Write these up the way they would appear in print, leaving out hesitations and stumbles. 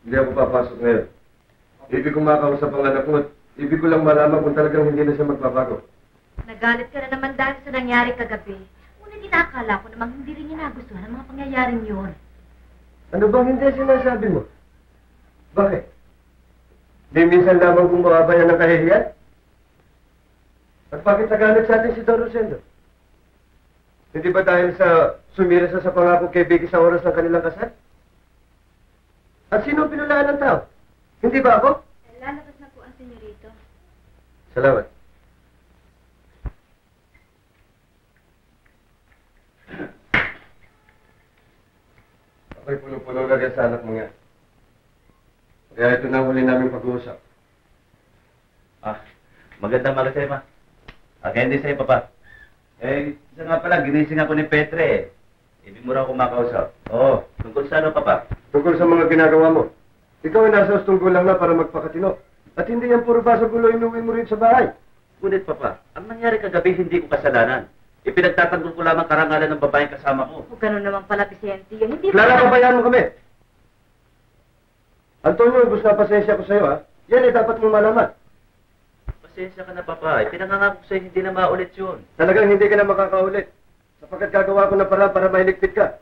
Hindi ako papasok ngayon. Ibig kong makausap ang anak mo at ibig ko lang malaman kung talagang hindi na siya magbabago. Nagalit ka na naman dahil sa nangyari kagabi. Ngunit inakala ko namang hindi rin niya nagustuhan ang mga pangyayaring yun. Ano bang hindi sinasabi mo? Bakit? Di minsan lamang kung mababayan ng kahihiyan? At bakit nagalit sa atin si Don Rosendo? Hindi ba dahil sa sumira siya sa pangako kay Vicky sa oras ng kanilang kasal? At sino ang pinulaan ng tao? Hindi ba ako? Lalabas na po ang senyorito. Salamat. Ako'y puno-puno na rin sa anak mo nga. Kaya ito na huli namin pag-uusap. Magandang maga sa'yo, ma. Hindi sa'yo, papa. Isa nga pala, ginising ako ni Petre. Ibig mo raw kumakausap. Oo, tungkol sa ano, papa? Tungkol sa mga ginagawa mo. Ikaw ay nasa ustunggo lang na para magpakatino. At hindi yan puro baso gulo inuwi mo rin sa bahay. Ngunit, papa, ang nangyari kagabi hindi ko kasalanan. Ipinagtatanggol ko lamang karangalan ng babaeng kasama ko. O gano'n naman pala, Vicente. Yan, hindi Clara, pabayaan mo kami. Antonio, ubus na pasensya ko sa'yo, ha? Yan ay dapat mong malaman. Pasensya ka na, papa. Pinangangako ko sa'yo hindi na maulit yun. Talagang hindi ka na makakaulit. Sapagkat gagawa ko na para mailigpit ka.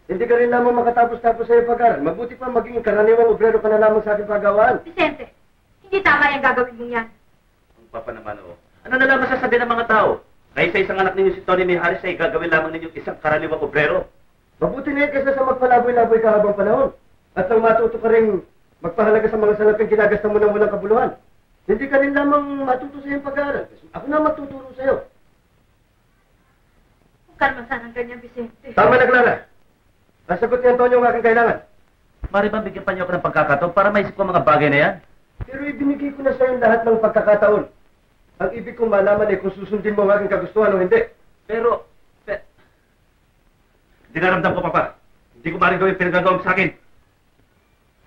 Hindi ka rin lamang makatapos-tapos sa iyong pag-aral. Mabuti pa maging karaniwang obrero ka na lamang sa aking pagawaan. Vicente, hindi tama yung gagawin mong yan. Ang papa naman, oh. Ano na lang masasabi ng mga tao? Kahit sa isang anak ninyo si Tony May Harris ay gagawin lamang ninyo isang karaniwang obrero. Mabuti na yan kaysa sa magpalaboy-laboy ka habang panahon. At nang matuto ka rin magpahalaga sa mga salaping kinagasta mo ng walang kabuluhan. Hindi ka rin lamang matuto sa iyong pag-aaral. Ako na magtuturo sa iyo. Huwag ka naman sanang ganyan, Vicente. Tama na, Clara. Nasagot ni Antonio ang aking kailangan. Mari ba bigyan pa niyo ako ng pagkakataon para maisip ko ang mga bagay na yan? Pero ibinigay ko na sa iyo lahat ng pagkakataon. Ang ibig kong malaman ay kung susundin mo ang aking kagustuhan o hindi. Pero... Dinaramdam ko, papa. Hindi ko maaaring gawin pinagagawa mo sa akin.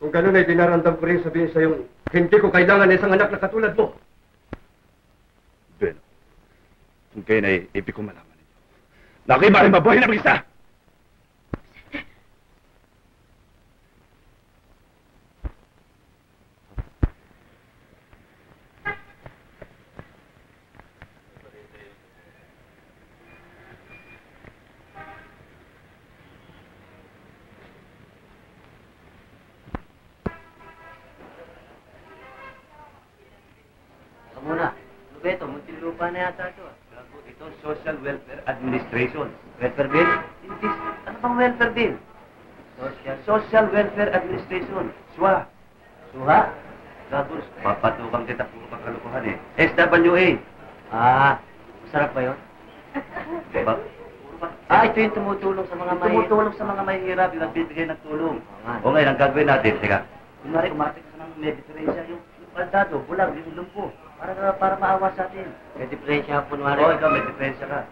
Kung ganun ay dinaramdam ko rin sabihin sa iyong hindi ko kailangan ng isang anak na katulad mo. Bueno, kung kayo na ibig ko malaman ninyo. Na ako'y maaaring mabuhay na mag-isa! Muna, Lubeto, muntinlupa na yata ito. Gago, ito, Social Welfare Administration. Welfare bill? Hindi, ano bang welfare bill? Social Welfare Administration. SWA. SWA? Gago, papatukang kita puro kang kalukuhan eh. SWA. Masarap ba yun? Diba? Ito yung tumutulong sa mga tumutulong sa mga mahihirap, yung nagbibigay ng tulong. O ngayon, ang gagawin natin, teka. Kunwari, umatik ka ng may diferensya, yung kaldado, bulag, yung lumpo. Para maawa sa atin. May diferensya ka, kunwari. Oo, ikaw, may diferensya ka.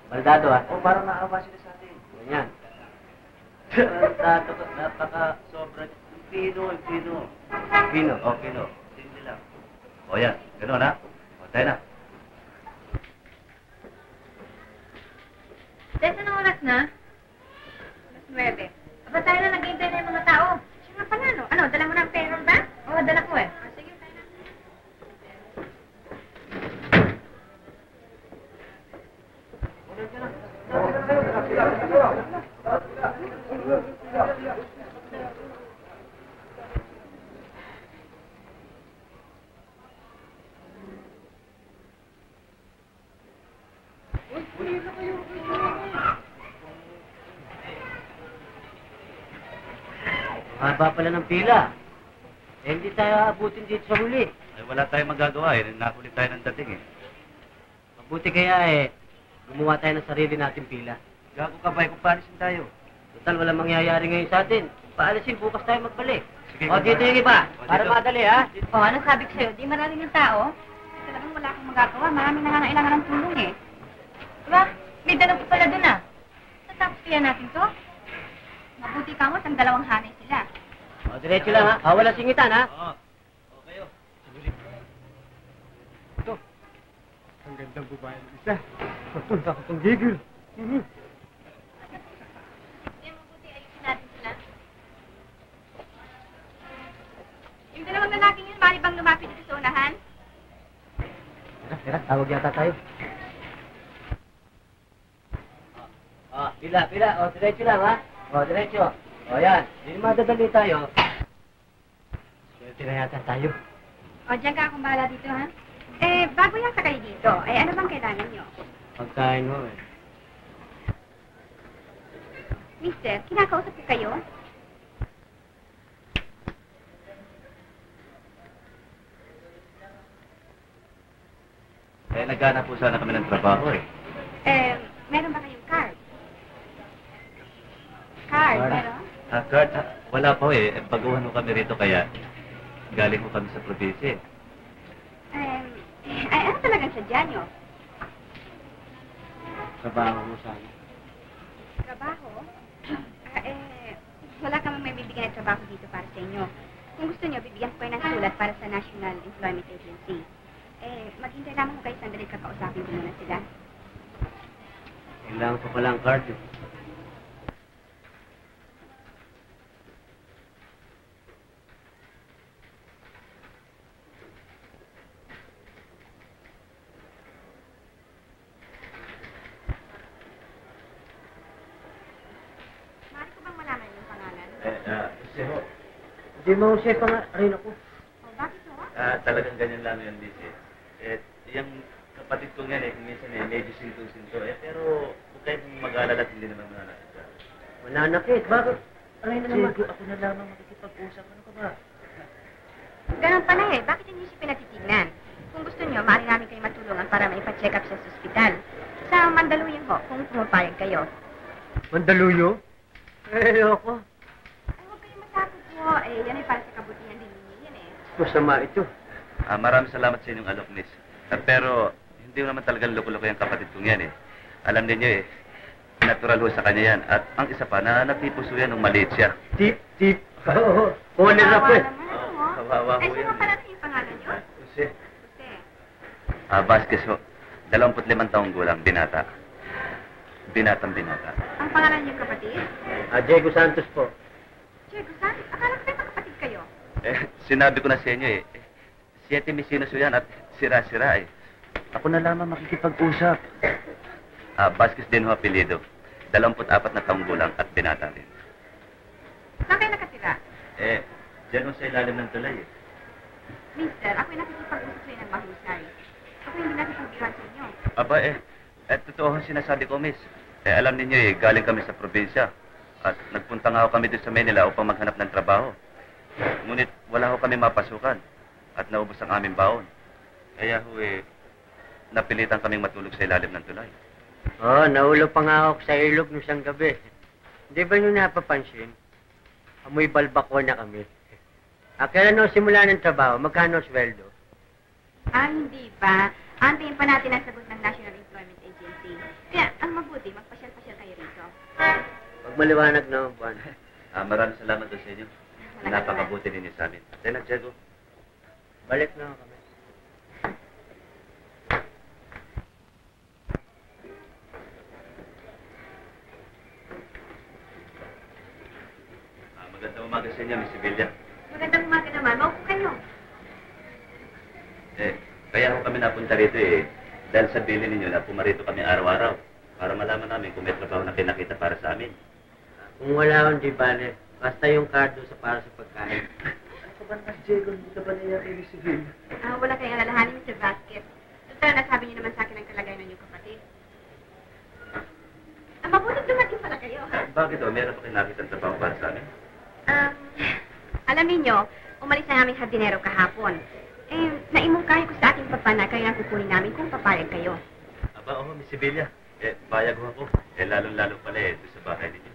Baldado, ha? O, para maawa sila sa atin. Ganyan. Baldado, napaka-sobra. Pino. Pino? O, Pino. Hindi lang. O, yan. Ganun, ha? O, tayo na. Tesa, anong oras na? Alas 9. Aba tayo na, nag-iintay na yung mga tao. Siya nga pala, no? Ano, dala mo na ang payroll ba? Oo, dala ko eh. Sige, tayo na. Haba pala ng pila. Hindi tayo abutin dito sa huli. Ay, wala tayong magagawa eh. Nahuli tayo ng dating eh. Mabuti kaya gumawa tayo ng sarili nating pila. Gago ka ba? Kung paalisin tayo. Total, walang mangyayari ngayon sa atin. Paalisin, bukas tayo magbalik. Sige, O, dito yung iba. Para dito. madali, ha? O, ano sabi ko sa'yo? Di maraming yung tao. Talagang wala akong magagawa. Marami na nga nailangan ng tulong eh. Diba? May dalaw pa pala dun ah. Natapos kaya natin to? Mabuti ka mo, sang dalawang hanay sila. O, diretso lang, ha? Wala singitan, ha? Oo. Okay, oh. Ito. Ang gandang babae ng isa. Patul, ako pang gigil. Kaya mabuti ayusin natin sila. Teka, tawag yata tayo. Pila. O, diretso lang, ha? O, diretso. O, yan. Hindi madadali tayo. Swerte na yata tayo. O, dyan ka akong bahala dito, ha? Bago yata kayo dito. Ano bang kailangan nyo? Pagkain mo, eh. Mister, kinakausap ko kayo? Naghanap po sana kami ng trabaho eh. Meron ba kayong card? Card, Card. meron? Kurt, wala po eh. Baguhan mo kami rito kaya galing ko kami sa probinsya eh. Ano talagang sadya nyo? Trabaho mo sana. Trabaho? Wala kang may bibigyan ng trabaho dito para sa inyo. Kung gusto nyo, bibigyan ko kayo ng sulat para sa National Employment Agency. Maghintay lamang ko kayo sandali kakausapin ko muna sila. Kailangan ko pala ang card, eh. Maaari ko bang malaman yung pangalan? Kasi ho, Hindi mo siya pa nga. Rin ako. Bakit ho? talagang ganyan lang yun, Lizzie. Yung kapatid ko nga kung minsan medyo sinto-sinto pero huwag kayong mag-alala at hindi naman mananakit. Mananakit? Bakit? Aray na naman. Ako na lamang makikipag-usap. Ano ka ba? Ganun pala bakit hindi siya pinatitignan? Kung gusto nyo, maaari namin kayo matulungan para maipa-check up siya sa ospital. Sa Mandaluyong ho, kung pumapayag kayo. Mandaluyo? Ayoko. Huwag kayong matakot po. Yan ay para sa kabutihan din ninyo yan Masama ito. Maraming salamat sa inyong alok, miss. Pero hindi mo naman talagang loko-loko yung kapatid kong yan Alam ninyo natural ho sa kanya yan. At ang isa pa, natipuso yan nung maliit siya. Tip. Oo. Kunin na po eh. Kawawa ho Sino yan. pala yung pangalan nyo? Jose. Jose. Vasquez ho. 25 taong gulang, binata. Binatang binata. Ang pangalan niyo kapatid? Diego Santos po. Diego Santos. Akala ko tayo magkapatid kayo. Sinabi ko na sa inyo 7 misinos yan at sira-sira Ako na lamang makikipag-usap. Vasquez din ho apelido. 24 na taong gulang at binata din. Saan kayo nakatira? Diyan ho sa ilalim ng tulay Mister, ako'y nakikipag-usap kayo ng mahusay. Ako hindi nakikipagbiran sa inyo. Aba totoo ang sinasabi ko, miss. Alam ninyo galing kami sa probinsya. At nagpunta nga ho kami doon sa Manila upang maghanap ng trabaho. Ngunit wala ho kami mapasukan. At naubos ang aming baon. Kaya ho napilitan kaming matulog sa ilalim ng tulay. Naulog pa nga ako sa ilog nung isang gabi. Hindi ba nyo napapansin? Amoy balbako na kami. Kailan simula ng trabaho? Magkano sweldo? Hindi pa. Antayin pa natin ang sagot ng National Employment Agency. Kaya, ang mabuti, magpasyal-pasyal kayo rito. Pag maliwanag na buwan. Maraming salamat doon sa inyo. Napakabuti ninyo sa amin. Tena, Diego. Balik na kami. Magandang umaga sa inyo, Miss Sevilla. Magandang umaga naman. Maupo kayo. Kaya ho kami napunta rito dahil sa bilin ninyo na pumarito kami araw-araw para malaman namin kung may trabaho na pinakita para sa amin. Kung wala hindi bale. Basta yung card doon para sa pagkain. Ano ba naman, Diego? Hindi ka ba niya kay Miss Sevilla? Wala kayong alalahanin, Mr. Vasquez. Total, nasabi niyo naman sa akin ang kalagayan ng inyong kapatid. Mabuti dumating pala kayo. Bakit o? Meron pa kayo nakitang trabaho para sa amin? Alam niyo, umalis na aming hardinero kahapon. Naimungkahi ko sa ating papa na kayo ang kukunin namin kung papayag kayo. Aba, Miss Sevilla. Payag ho ako. Lalong-lalo pala doon sa bahay ninyo.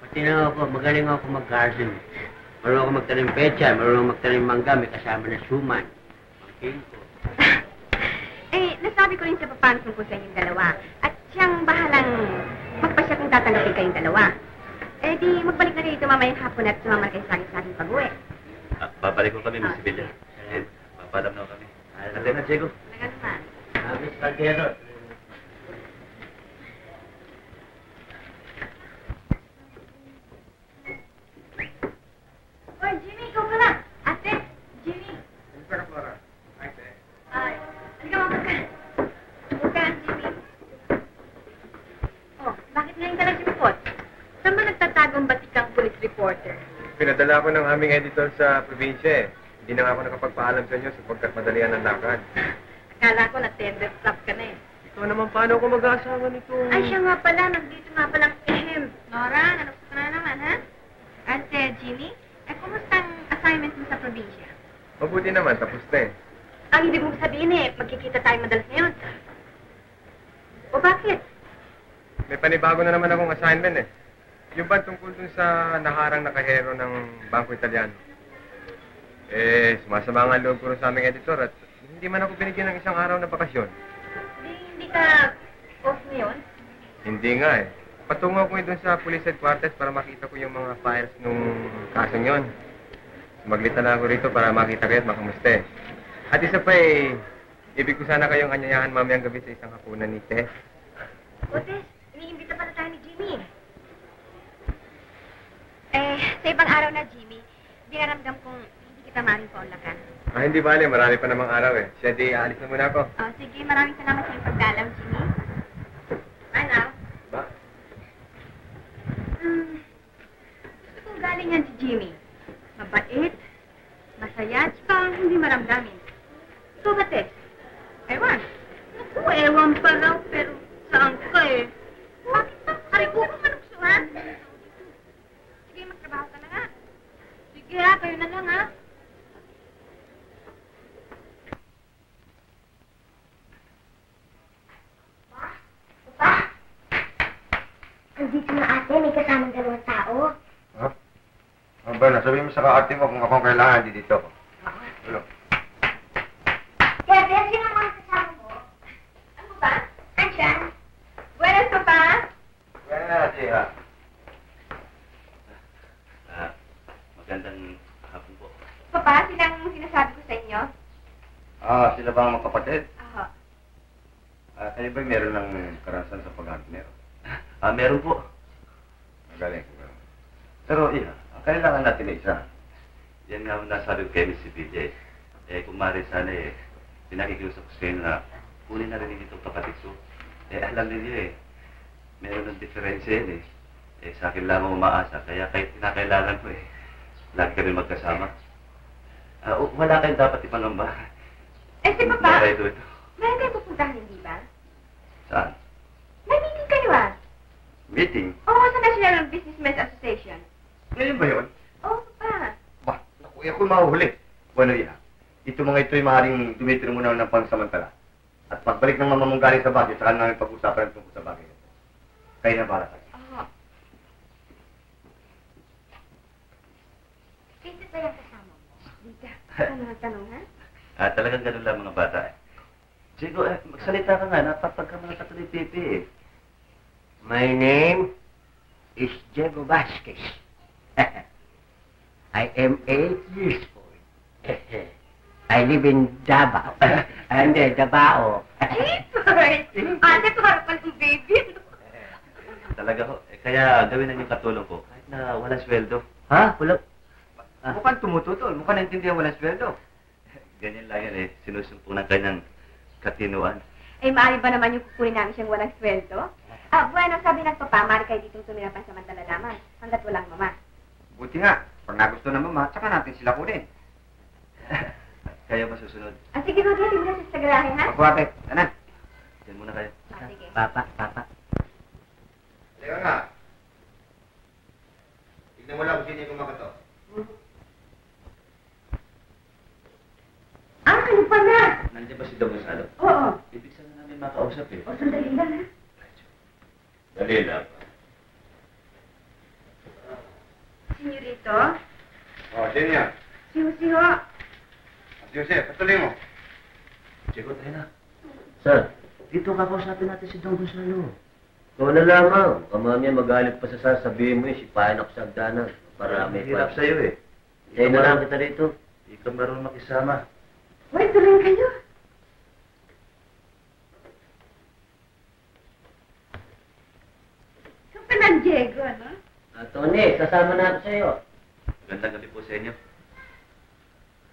Pati na ako, magaling ako mag-garden. Marunong ako magtanim pecha, marunong magtanim mangga, may kasama na suman. Pangking ko. Nasabi ko rin sa papa tungkol sa inyong dalawa. At siyang bahalang magpasya kung tatanggapin kayong dalawa. Di magbalik na kayo ito mamayang hapon at sumama kayo sa aking pag-uwi. Babalik ko kami, Miss Sevilla. Papalam na kami. Ate na, Diego. Talaga naman. Miss Caldero. Oy, Jimmy, ikaw pala. Ate, Jimmy. Hindi ka, Flora. Ate. Halika mga Pinadala ko ng aming editor sa probinsya eh. Hindi na nga ako nakapagpaalam sa inyo sapagkat madalian ang lakad. Akala ko na-tender flop ka na eh. Ikaw naman, paano ako mag-aasawa nito? Ay, siya nga pala. Nandito nga pala. Nora, nanapos ka na naman, ha? Ate, Jimmy, kumusta ang assignment mo sa probinsya? Mabuti naman, tapos na eh. Ang ibig mong sabihin eh, magkikita tayo madalas ngayon. O bakit? May panibago na naman akong assignment eh. Yung ba tungkol dun sa naharang na kahero ng Bangko Italiano? Sumasama nga loob ko rin sa aming editor at hindi man ako binigyan ng isang araw na bakasyon. Hindi ka off ngayon? Hindi nga eh. Patungo ko dun sa police headquarters para makita ko yung mga files nung kasong yon. Sumaglita na ako rito para makita kayo at makamusta eh. At isa pa eh, ibig ko sana kayong anyayahan mamayang gabi sa isang hapunan ni Tess. O Tess, iniimbita pala tayo ni Jimmy. Sa ibang araw na, Jimmy, dinaramdam kong hindi kita maring paulakan. Hindi bale, marami pa namang araw eh. Siya di, aalis na muna ako. Sige, maraming salamat sa iyong pagdalaw, Jimmy. Ano? Ba? Gusto kong galing yan si Jimmy. Mabait, masaya, tsaka hindi maramdamin. Ikaw ba, Tess? Ewan. Naku, ewan pa raw, pero saan ka eh? Bakit ba? Hari ko kung manuksuhan? Sige, magtrabaho ka na nga. Sige ha, kayo na lang ha. Andito na ate, may kasamang dalawang tao. Ha? Ano ba, nasabihin mo sa kaarte mo kung akong kailangan, di dito ako. Hello. Kaya, Beth, sino ang mga kasama mo? Ano ba? Andiyan. Buenas pa pa? Buenas, ha. Magandang hapon po. Papa, silang sinasabi ko sa inyo? Sila ba ang magkapatid? Ako. Kayo ba meron ng karanasan sa pag-hardner? Meron po. Magaling. Pero, kailangan natin na isa. Yan nga ang nasabi ko kay Miss PJ. Kung maaari sana pinakikiusap ko sa inyo na kunin na rin itong kapatid ko. Alam ninyo meron ng diferensya yan sa akin lamang umaasa. Kaya kahit kinakailangan ko lagi kami magkasama. Wala kayong dapat ipangamba. Si Papa, Ito. meron kayo pupuntahan, hindi ba? Saan? May meeting kayo Meeting? Oo, sa National Businessmen's Association. Ngayon ba yun? Oo, Papa. Ba, naku, ako mahuhuli. Bueno, ito mga ito'y maaaring tumitiro muna ng pansamantala. At pagbalik ng mama mong galing sa bagay, saka namin pag-usapan tungkol sa bagay. Kayo na para sa'yo. Oo. Vincent ba yung kasama mo? Dita, ano ang tanong, ha? Talagang ganun lang mga bata Chico, magsalita ka nga. Napapagka mga katuloy pipi My name is Diego Vasquez. I am 8 years old. I live in Davao. And Davao. Ate, parang palang baby. Talaga ho. Kaya gawin na yung katulong ko. Kahit na walang sweldo. Ha? Wala? Mukhang tumututol. Mukhang naintindihan walang sweldo. Ganyan lang yan Sinusumpungan kayo ng katinuan. Maaari ba naman yung kukunin namin siyang walang sweldo? Bueno, sabi ng Papa, maaari kayo ditong tumira pansamantala lamang hanggat walang mama. Buti nga. Pag nagusto ng mama, tsaka natin sila kunin. Kaya ba susunod? Sige, mag-iatid mo na sa garahe, ha? Ako ate, tanan. Diyan muna kayo. Sige. Papa. Teka nga. Tignan mo lang kung sino yung kumakato. Kayo pa na! Nandiyan ba si Don Gonzalo? Oo. Ibig sana namin makausap O, sandali lang, ha? Dali lang. Senyorito? Sino yan? Siho-siho. Jose, patuloy mo. Chico, tayo na. Sir, Dito kakausapin natin si Don Gonzalo. ikaw na lamang. Kamamaya magalit pa sa sasabihin mo sipahin ako sa agdanan. Para may Hirap sa'yo Tayo na lang kita rito. Hindi ka marunong makisama. Uy, tuloy kayo. Ikaw pa ng Diego, ano? Tony, sasama na ako sa'yo. Magandang gabi po sa inyo.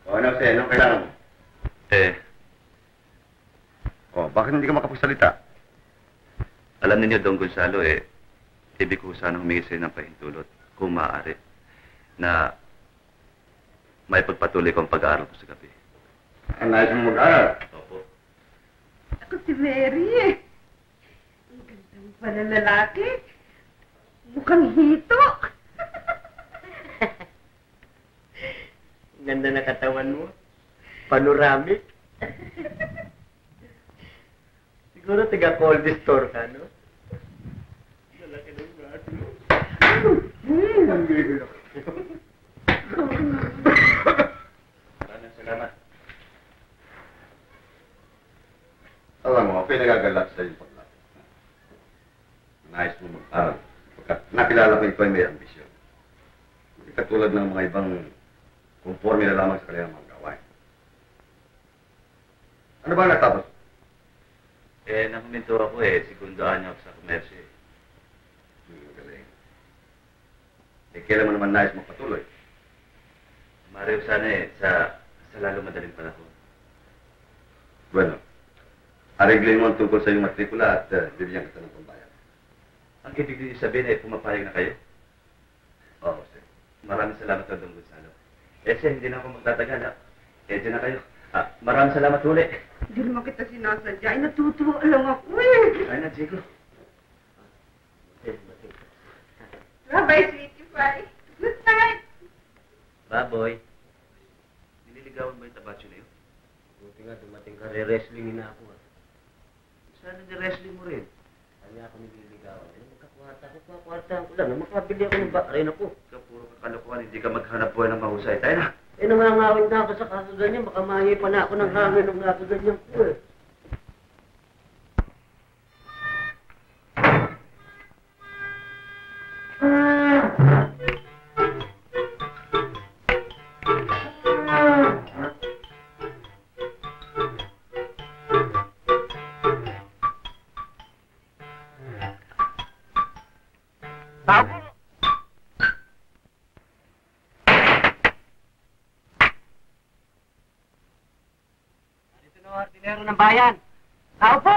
Anong kailangan mo? Bakit hindi ka makapagsalita? Alam ninyo, Don Gonzalo, ibig ko sana humingi sa'yo ng pahintulot, kung maaari. na may pagpatuloy kong pag-aaral ko sa gabi. Ang nais mo mag-aaral. Opo. Ako si Mary. Ang gandang pala lalaki. Mukhang hito. Ganda na katawan mo. Panoramic. Siguro taga-cold store ka, no? Lalaki ng braso mo. Maraming salamat. Alam mo, pinagagalak sa iyo pagla. Nais mo mag-aaral. Pagkat nakilala ko ito ay may ambisyon. Hindi katulad ng mga ibang conforme na lamang sa kanilang mga gawain. Ano ba ang natapos? Nakaminto ako sekundaan niyo ako sa komersyo eh. Galing. Kailan mo naman nais magpatuloy? Mario sana sa lalo madaling panahon. Bueno, areglin mo ang tungkol sa iyong matrikula at bibigyan kita ng pambayad. Ang ibig niyo sabihin pumapayag na kayo? Oo, sir. Maraming salamat Don Gonzalo. Sir, hindi na ako magtatagal ha. Diyan na kayo. Maraming salamat ulit. Hindi naman kita sinasadya. Ay, natutuwa lang ako eh. Ay na, Chico. Bye-bye, sweetie pie. Good night. Baboy. Nililigawan ba yung tabacho na yun? Buti nga, dumating ka. Re-wrestlingin na ako. Sana ni-wrestling mo rin. Kanya ako nililigawan. Magkakwarta ko lang. Makabili ako ng barin ako. Ikaw puro kakalokohan, hindi ka maghanap buhay ng mahusay. Tayo na. Nangangawit na ako sa kakaganyan. Baka mahi pa na ako ng hangin ng nakaganyan ko eh. Ordinero ng bayan. Tao po!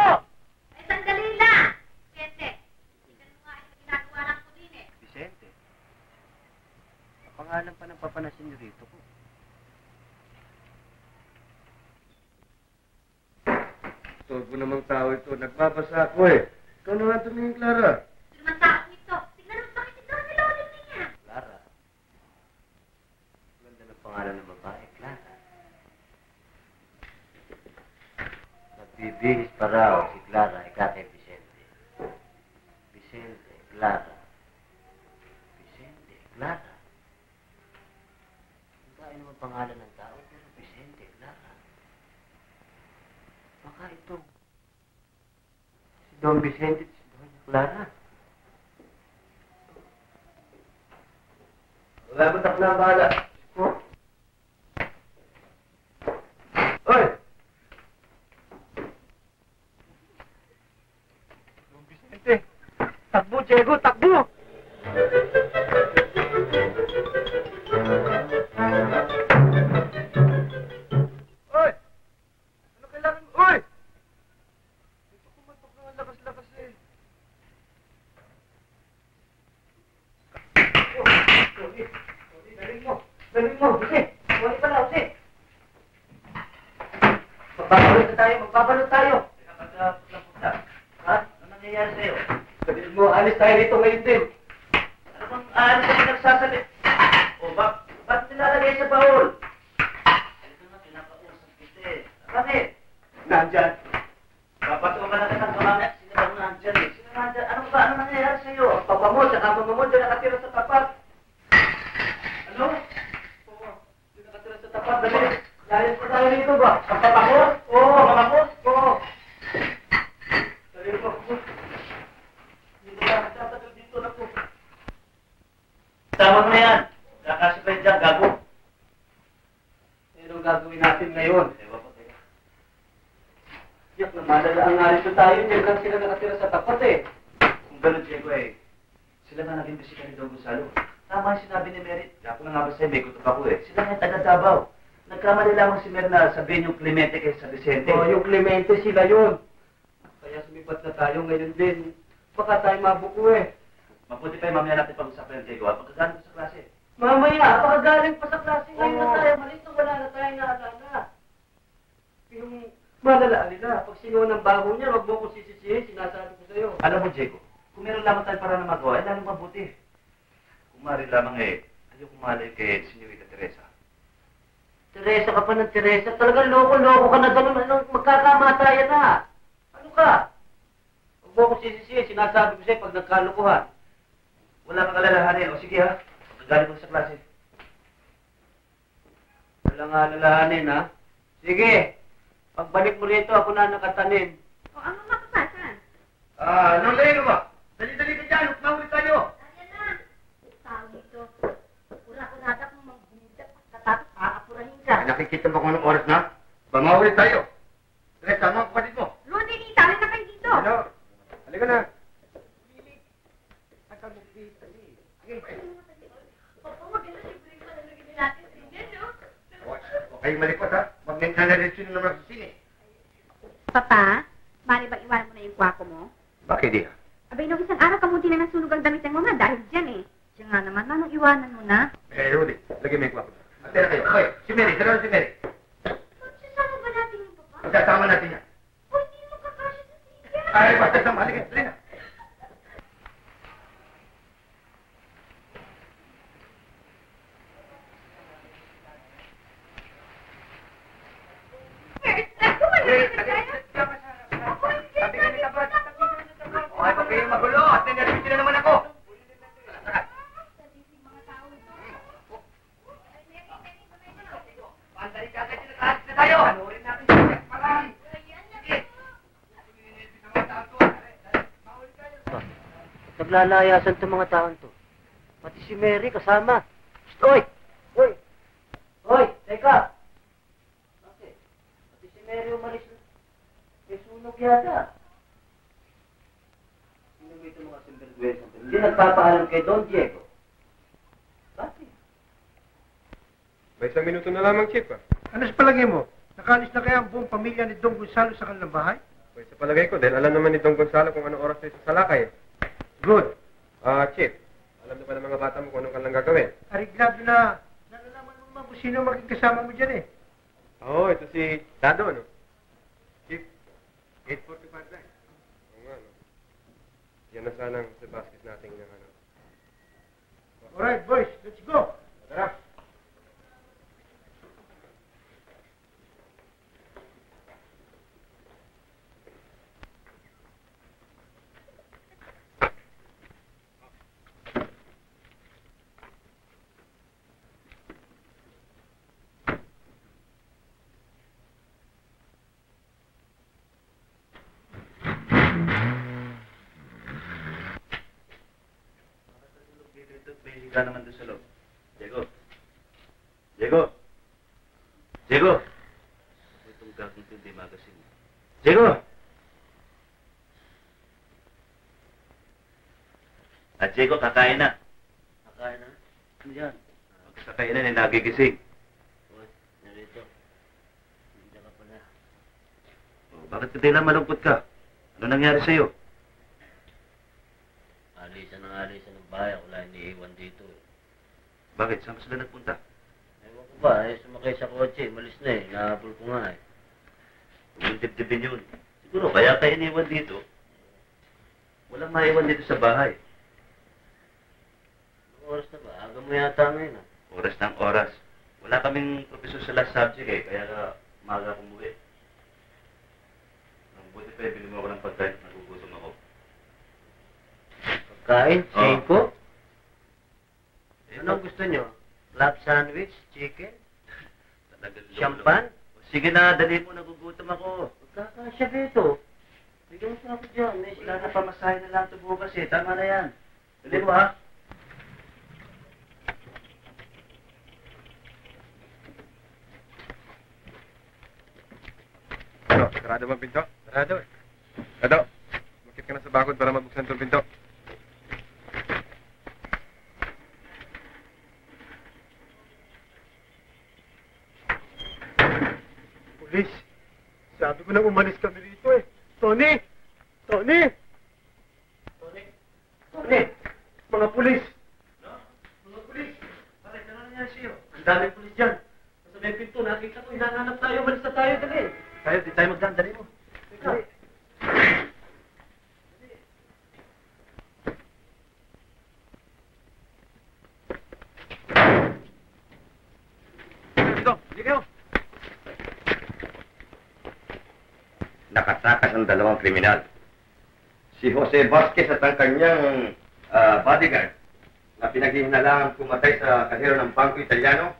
Ay, sandali lang! Vicente, tingnan mo nga ito ginagawa lang ko din eh. Vicente. Pangalan pa ng papanasin niyo rito ko. Tulpo namang tao ito. Nagbabasa ako eh. Ikaw na nga tumingin, Clara. Ito naman taong ito. Tingnan mo bakit ito ang nilolit niya. Clara. Ganda ng pangalan ng babae, Clara. Nagbibihis pa raw si Clara ay kay Vicente. Vicente, Clara. Vicente, Clara. Ang tayo naman pangalan ng tao, pero Vicente, Clara. Baka ito. Si Don Vicente, si Don Clara. Wala ba tak na ang bahala? Oh? Oy! Takbo, Diego! Takbo! Oy! Ano kailangan mo? Oy! Ito kumatok na ang lakas-lakas eh. Daling mo! Jose! Huwag pala, Jose! Magbabalot tayo! Ha? Ano nangyayari sa'yo? Sabihin mo, alis tayo rito ngayon din. Ano bang alis na nagsasalit? O, ba't nilalagay sa baul? Ito na, pinakausap kita eh. Bakit? Nandyan. Papatuwa ka na kitang kamamaya. Sino bang nandyan eh? Sino nandyan? Ano nangyayari sa'yo? Ang papa mo, tsaka mama mo, dyan nakatira sa tapat. Ano? Oo, dyan nakatira sa tapat. Dali, layas pa tayo rito ba? Ang papa mo? Oo, mama mo? Oo. Dali mo. Tama mo na yan. Nakasipay dyan, gago. Anong gagawin natin ngayon? Ewan ko, teka. Yak na malalaang narito tayo. Diyan lang sila nakatira sa tapat eh. Kung gano'n, Diego sila na naging bisita ni Don Gonzalo. Tama yung sinabi ni Merit. Kaya ako na nga ba sa'yo, may kutok ako eh. Sila nga taga Davao. Nagkamali lamang si Mer na sabihin yung Clemente kay sa Vicente. Oo, yung Clemente sila yun. Kaya sumipat na tayo ngayon din. Baka tayo mabuko eh. Mabuti pa yung mamaya natin pag-usapan ng Diego. Pagkagano ko sa klase. Mamaya, baka galing pa sa klase ngayon na tayo. Malis na wala na tayo naalala. Yung malala nila, pag sinuha ng bago niya, wag mo kong sisisihin, sinasabi ko sa'yo. Alam mo, Diego, kung meron lamang tayo para na magawa, eh, lalong mabuti. Kung maaari lamang ayaw kumalay kay Senyorita Teresa. Teresa ka pa ng Teresa. Talagang loko-loko ka na doon. Ano, magkakamatayan na. Ano ka? Huwag mo kong sisisihin, sinasabi ko sa'yo pag nagkalukuhan. Wala kang alalahanin. O sige ha, pagkagaling mo sa klase. Wala nga alalahanin, ha? Sige. Pagbalik mo rito, ako na nakatanim. O, ang mga kapasan. Nang layo ba? Dali-dali ka dyan, maulit tayo. Ayan na. Tawag dito. Ura-urada kung magbudak tapos aapurahin ka. Ay, nakikita mo kung anong oras na? Maulit tayo. Teresa, ano ang kapatid mo? Rudy, tawin na kayo dito. Ano? Halika na. Huwag kayong malikot ha. Huwag nananarisyon naman sa sine. Papa, mali ba iwanan mo na yung kwako mo? Bakit di? Abay, nung isang araw kamuti na nasunog ang damit ng mama dahil dyan eh. Siya nga naman, manong iwanan mo na. Rudy, lagay mo yung kwapo. Antera kayo. Hoy, si Mary. Dalawa si Mary. Sasama ba natin yung papa? Magsasama natin yan. O, hindi mo kakasya sa siya. Ay, basta sama. Halika, dali na. Okay, huwag kayong magulo. At nervous na naman ako. Pantay ka agad yung nakahalis na tayo. Panurin natin siya. Parang. Sige. Naglalayasan itong mga taon to. Pati si Mary kasama. Hoy! Hoy! Hoy! Teka! Bakit? Pati si Mary umalis na. May sunog yata. Sino ba itong mga sinvergüenza? Hindi nagpapaalam kay Don Diego. Bakit? May isang minuto na lamang, Chief. Ano sa palagay mo? Nakalis na kaya ang buong pamilya ni Don Gonzalo sa kanilang bahay? Pues sa palagay ko, dahil alam naman ni Don Gonzalo kung anong oras tayo sa salakay. Good. Chief, alam na ba ng mga bata mo kung anong kanilang gagawin? Ariglado na. Nalalaman mo naman kung sino maging kasama mo dyan eh. Oo, ito si Dado, no? Chief, 8:45 na. Oo nga, no? Yan na sanang sa basket natin ng ano. Alright, boys, let's go. Tara. May higa naman doon sa loob. Diego. Diego. Diego. Itong gagawin ito, di magasin. Diego! Diego, kakain na. Kakain na? Ano yan? Kakain na, nagigising. Hoy, narito. Hindi ka pala. Bakit ka tila malungkot ka? Ano nangyari sa'yo? Alisan ng bahay. Wala iniiwan dito eh. Bakit? Saan sila nagpunta? Ewan ko ba, sumakay sa kotse. Malis na eh. Nahabol ko nga eh. Yung dibdibin yun. Siguro, kaya kayo iniwan dito. Walang maiwan dito sa bahay. Anong oras na ba? Aga mo yata ngayon ah. Oras ng oras. Wala kaming professor sa last subject eh, kaya maaga akong umuwi. Ang buti pa, bili mo ako ng pagkain. Nagugutom ako. Pagkain? Oo. 5? Anong gusto nyo? Club sandwich? Chicken? Talagang lolo. Champagne? Sige na, dali mo, nagugutom ako. Magkakasya dito. Bigyan mo ako dyan. Wala na pamasahe na lang ito bukas eh. Tama na yan. Dali mo ha. Ano, sarado ba ang pinto? Sarado eh. Dado, makit ka na sa bakod para mabuksan itong pinto. Pulis, sabi ko na umalis kami rito eh. Tony! Tony! Tony! Tony! Mga pulis! Mga pulis! nangyari sa'yo? Ang dami pulis dyan. Sa may pinto, nakita ko, hinahanap tayo. Malis na tayo, dali. Tayo, di tayo magdaan, dali mo. Ikaw. Dito, hindi kayo. Nakatakas ang dalawang kriminal. Si Jose Vasquez at ang kanyang bodyguard na pinaghihinalangan pumatay sa kahero ng Bangko Italiano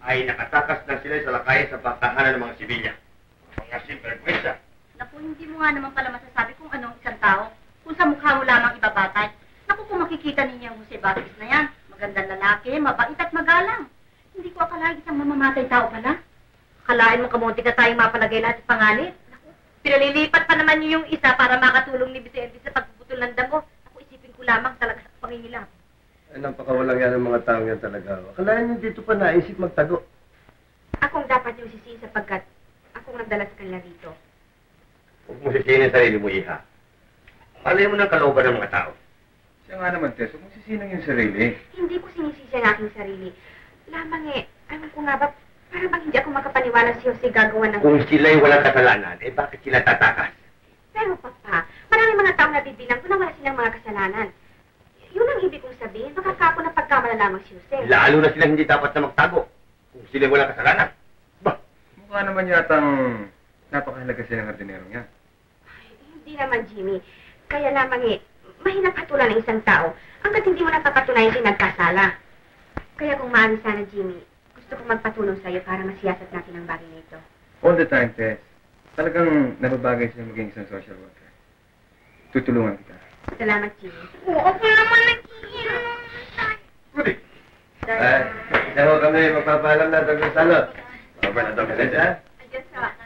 ay nakatakas na sila sa lakayan sa pagtahanan ng mga sibilya. Mga sinvergüenza. Naku, hindi mo nga naman pala masasabi kung anong isang tao. Kung sa mukha mo lamang ibabatay. Naku, kung makikita ninyo ang Jose Batis na yan, magandang lalaki, mabait at magalang. Hindi ko akalain isang mamamatay tao pala. Akalain mo kamunti ka tayong mapalagay lahat sa panganib. Naku, pinalilipat pa naman niyo yung isa para makatulong ni Vicente sa pagpuputol ng damo. Naku, isipin ko lamang talaga sa pangihilap. Ay, napakawalang yan ng mga taong yan talaga. Akalain niyo dito pa naisip magtago. Akong dapat yung sisihin sapagkat akong nagdala sa kanila dito. Huwag mo sisinin sarili mo, iha. Malay mo ng kalooban ng mga tao. Siya nga naman, Tess. Huwag mong sisihin yung sarili. Hindi ko sinisisi ang aking sarili. Lamang alam ko nga ba, parang bang hindi ako makapaniwala si Jose gagawa ng... Kung sila'y walang kasalanan, eh bakit sila tatakas? Pero papa, maraming mga taong nabibilang ko na wala silang mga kasalanan. Yun ang ibig kong sabihin, makakako na pagkamala lamang si Jose. Lalo na sila hindi dapat na magtago. Kung sila'y walang kasalanan. Bah! Mukha naman yatang napakahalaga siya ng hardinero niya. Ay, hindi naman, Jimmy. Kaya lamang mahirap hatulan ng isang tao hanggat hindi mo napapatunayan siya nagkasala. Kaya kung maano sana, Jimmy, gusto kong magpatulong sa'yo para masiyasat natin ang bagay na ito. All the time, Tess. Talagang nababagay siya maging isang social worker. Tutulungan kita. Salamat, Jimmy. Oo, ako naman nag-iinom. Rudy! Ay, isa ho kami, magpapaalam na, Dr. Salot. Over na, Dr. Lesa. Adios, sa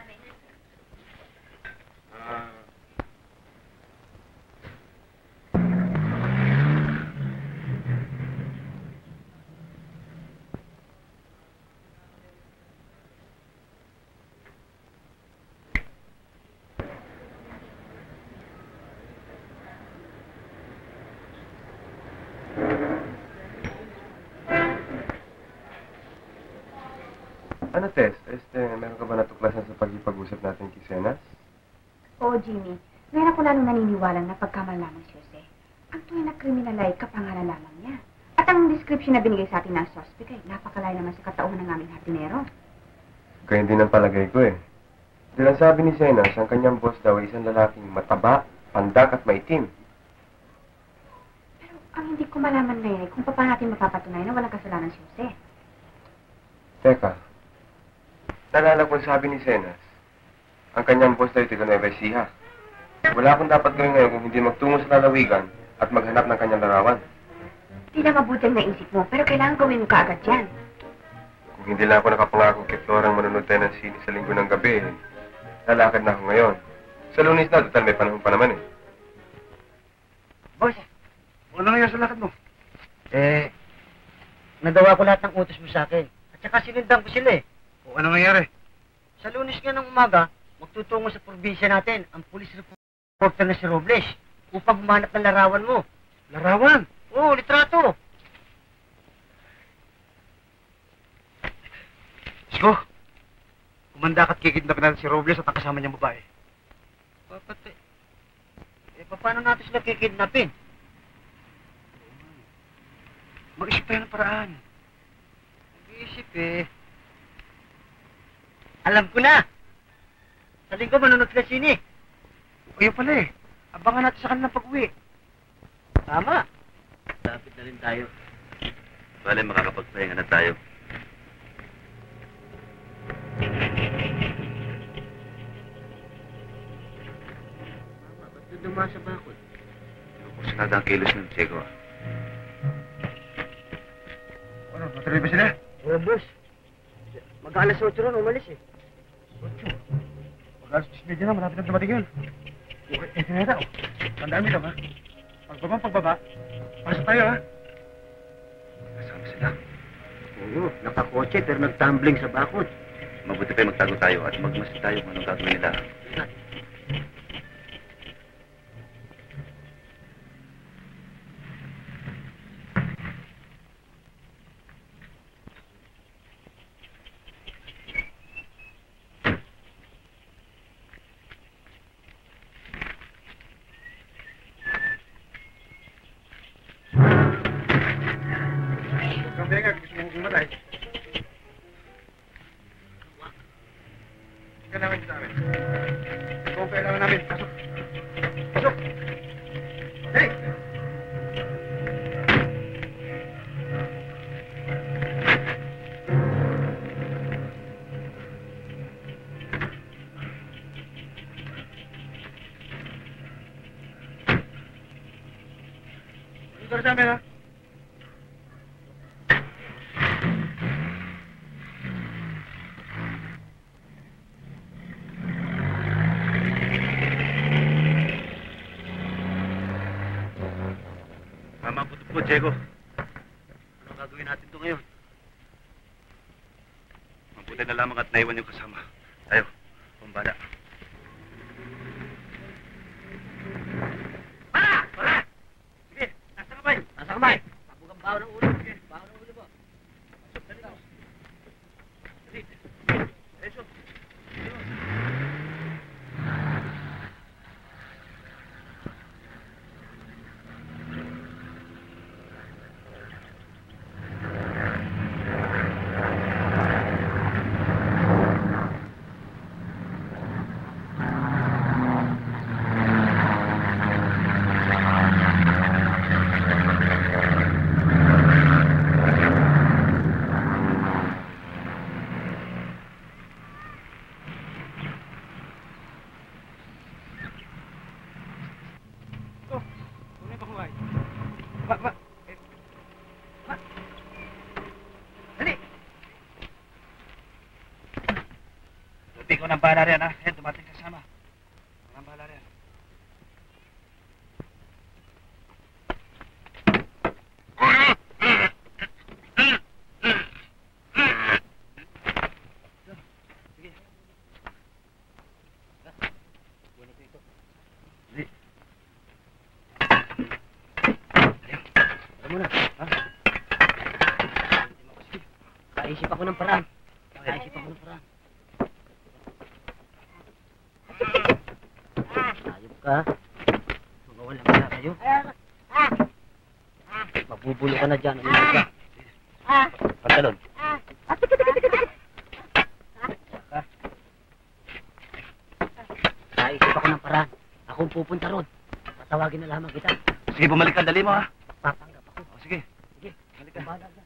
Ano, Tess? Meron ka ba natuklasan sa pag-ipag-usap natin kay Senas? Oo, Jimmy. Ngayon ako lalong naniniwala na pagkamal lamang si Jose. Ang tunay na kriminal ay kapangalan lamang niya. At ang description na binigay sa atin ng suspect ay napakalay naman sa katauhan ng aming hardinero. Kaya hindi ng palagay ko eh. Dahil ang sabi ni Senas, ang kanyang boss daw ay isang lalaking mataba, pandak at maitim. Pero ang hindi ko malaman ngayon ay kung paano natin mapapatunayan na walang kasalanan si Jose. Teka, naalala ko ang sabi ni Senas, ang kanyang boss daw ay taga Nueva Ecija. Wala akong dapat gawin ngayon kung hindi magtungo sa lalawigan at maghanap ng kanyang larawan. Hindi na mabuti ang naisip mo, pero kailangan gawin mo kaagad yan. Kung hindi lang ako nakapangako kay Florang manunod tayo ng sini sa linggo ng gabi, lalakad na ako ngayon. Sa Lunes na, total may panahon pa naman eh. Boss, ano nangyari sa lakad mo? Nagawa ko lahat ng utos mo sa akin. At saka sinindan ko sila eh. O ano nangyari? Sa Lunes nga ng umaga, magtutungo sa probinsya natin ang police reporter na si Robles upang humanap ng larawan mo. Larawan? Oo, litrato. Isko, kumanda ka't kikidnapin natin si Robles at ang kasama niyang babae. Papatay. Paano natin sila kikidnapin? Mag-isip tayo ng paraan. Mag-iisip eh. Alam ko na! Sa linggo manunod sila sini. Ayun pala eh. Abangan natin sa kanilang pag-uwi. Tama. Lapit na rin tayo. Bale, makakapagpahinga na tayo. Mama, ba't duduma sa bakod? Pusunada ang kilos ng Diego. Ano, natuloy ba sila? Oo, boss. Mag-alas 8 ron, umalis eh. 8? Mag-alas 10 na, malapit na dumating yun. Okay, ito na ito. Tandaan mo ito, ha? Pagbaba, pasok tayo, ha? Kasama sila. Oo, nakakotse pero nagtumbling sa bakod. Mabuti pa magtago tayo at magmasid tayo kung anong gagawin nila. namin. Ito ang kailangan namin. Pasok. Pasok. Hey! Ito na sa amin, ha? Tama ang puto ko, Diego. Anong gagawin natin ito ngayon? Mabuti na lamang at naiwan yung kasama. Tayo, kumbala. Para! Para! Sige, nasa kamay! Nasa kamay! Sabog ang baho ng ulo. Sige, baho ng ulo mo. Pasok, dali ka. Dali. Diretso. Ikaw nang bahala rin, ha? Yan, dumating kasama. Ikaw nang bahala rin. Sige. Bueno dito. Sige. Alam mo na, ha? Kaisip ako ng paraan. Kaisip ako ng paraan. Ayop ka. Magawalan ka na kayo. Mabubulo ka na dyan. Ano ka? Pantalon. Naisip ako ng paraan. Akong pupunta ron. Patawagin na lamang kita. Sige, bumalik ka. Dali mo, ha? Papanggap ako. O, sige. Sige. Balik ka. Bahala ka.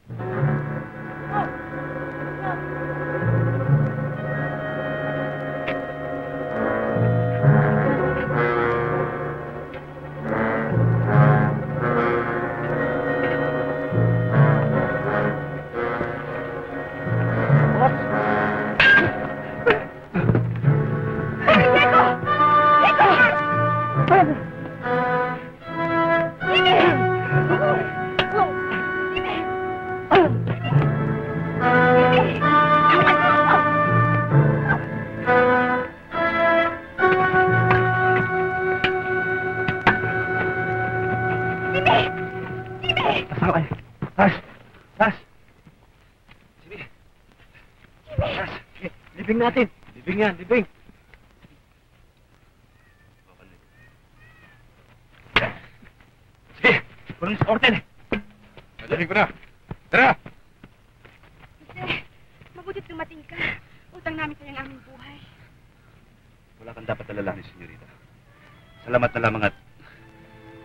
Libing natin. Libing yan, libing. Sige, kunin sa orten. Madali ko na. Tara! Jose, mabutit dumating ka. Utang namin sa'yo ang aming buhay. Wala kang dapat alalahanin, senyorita. Salamat na lamang at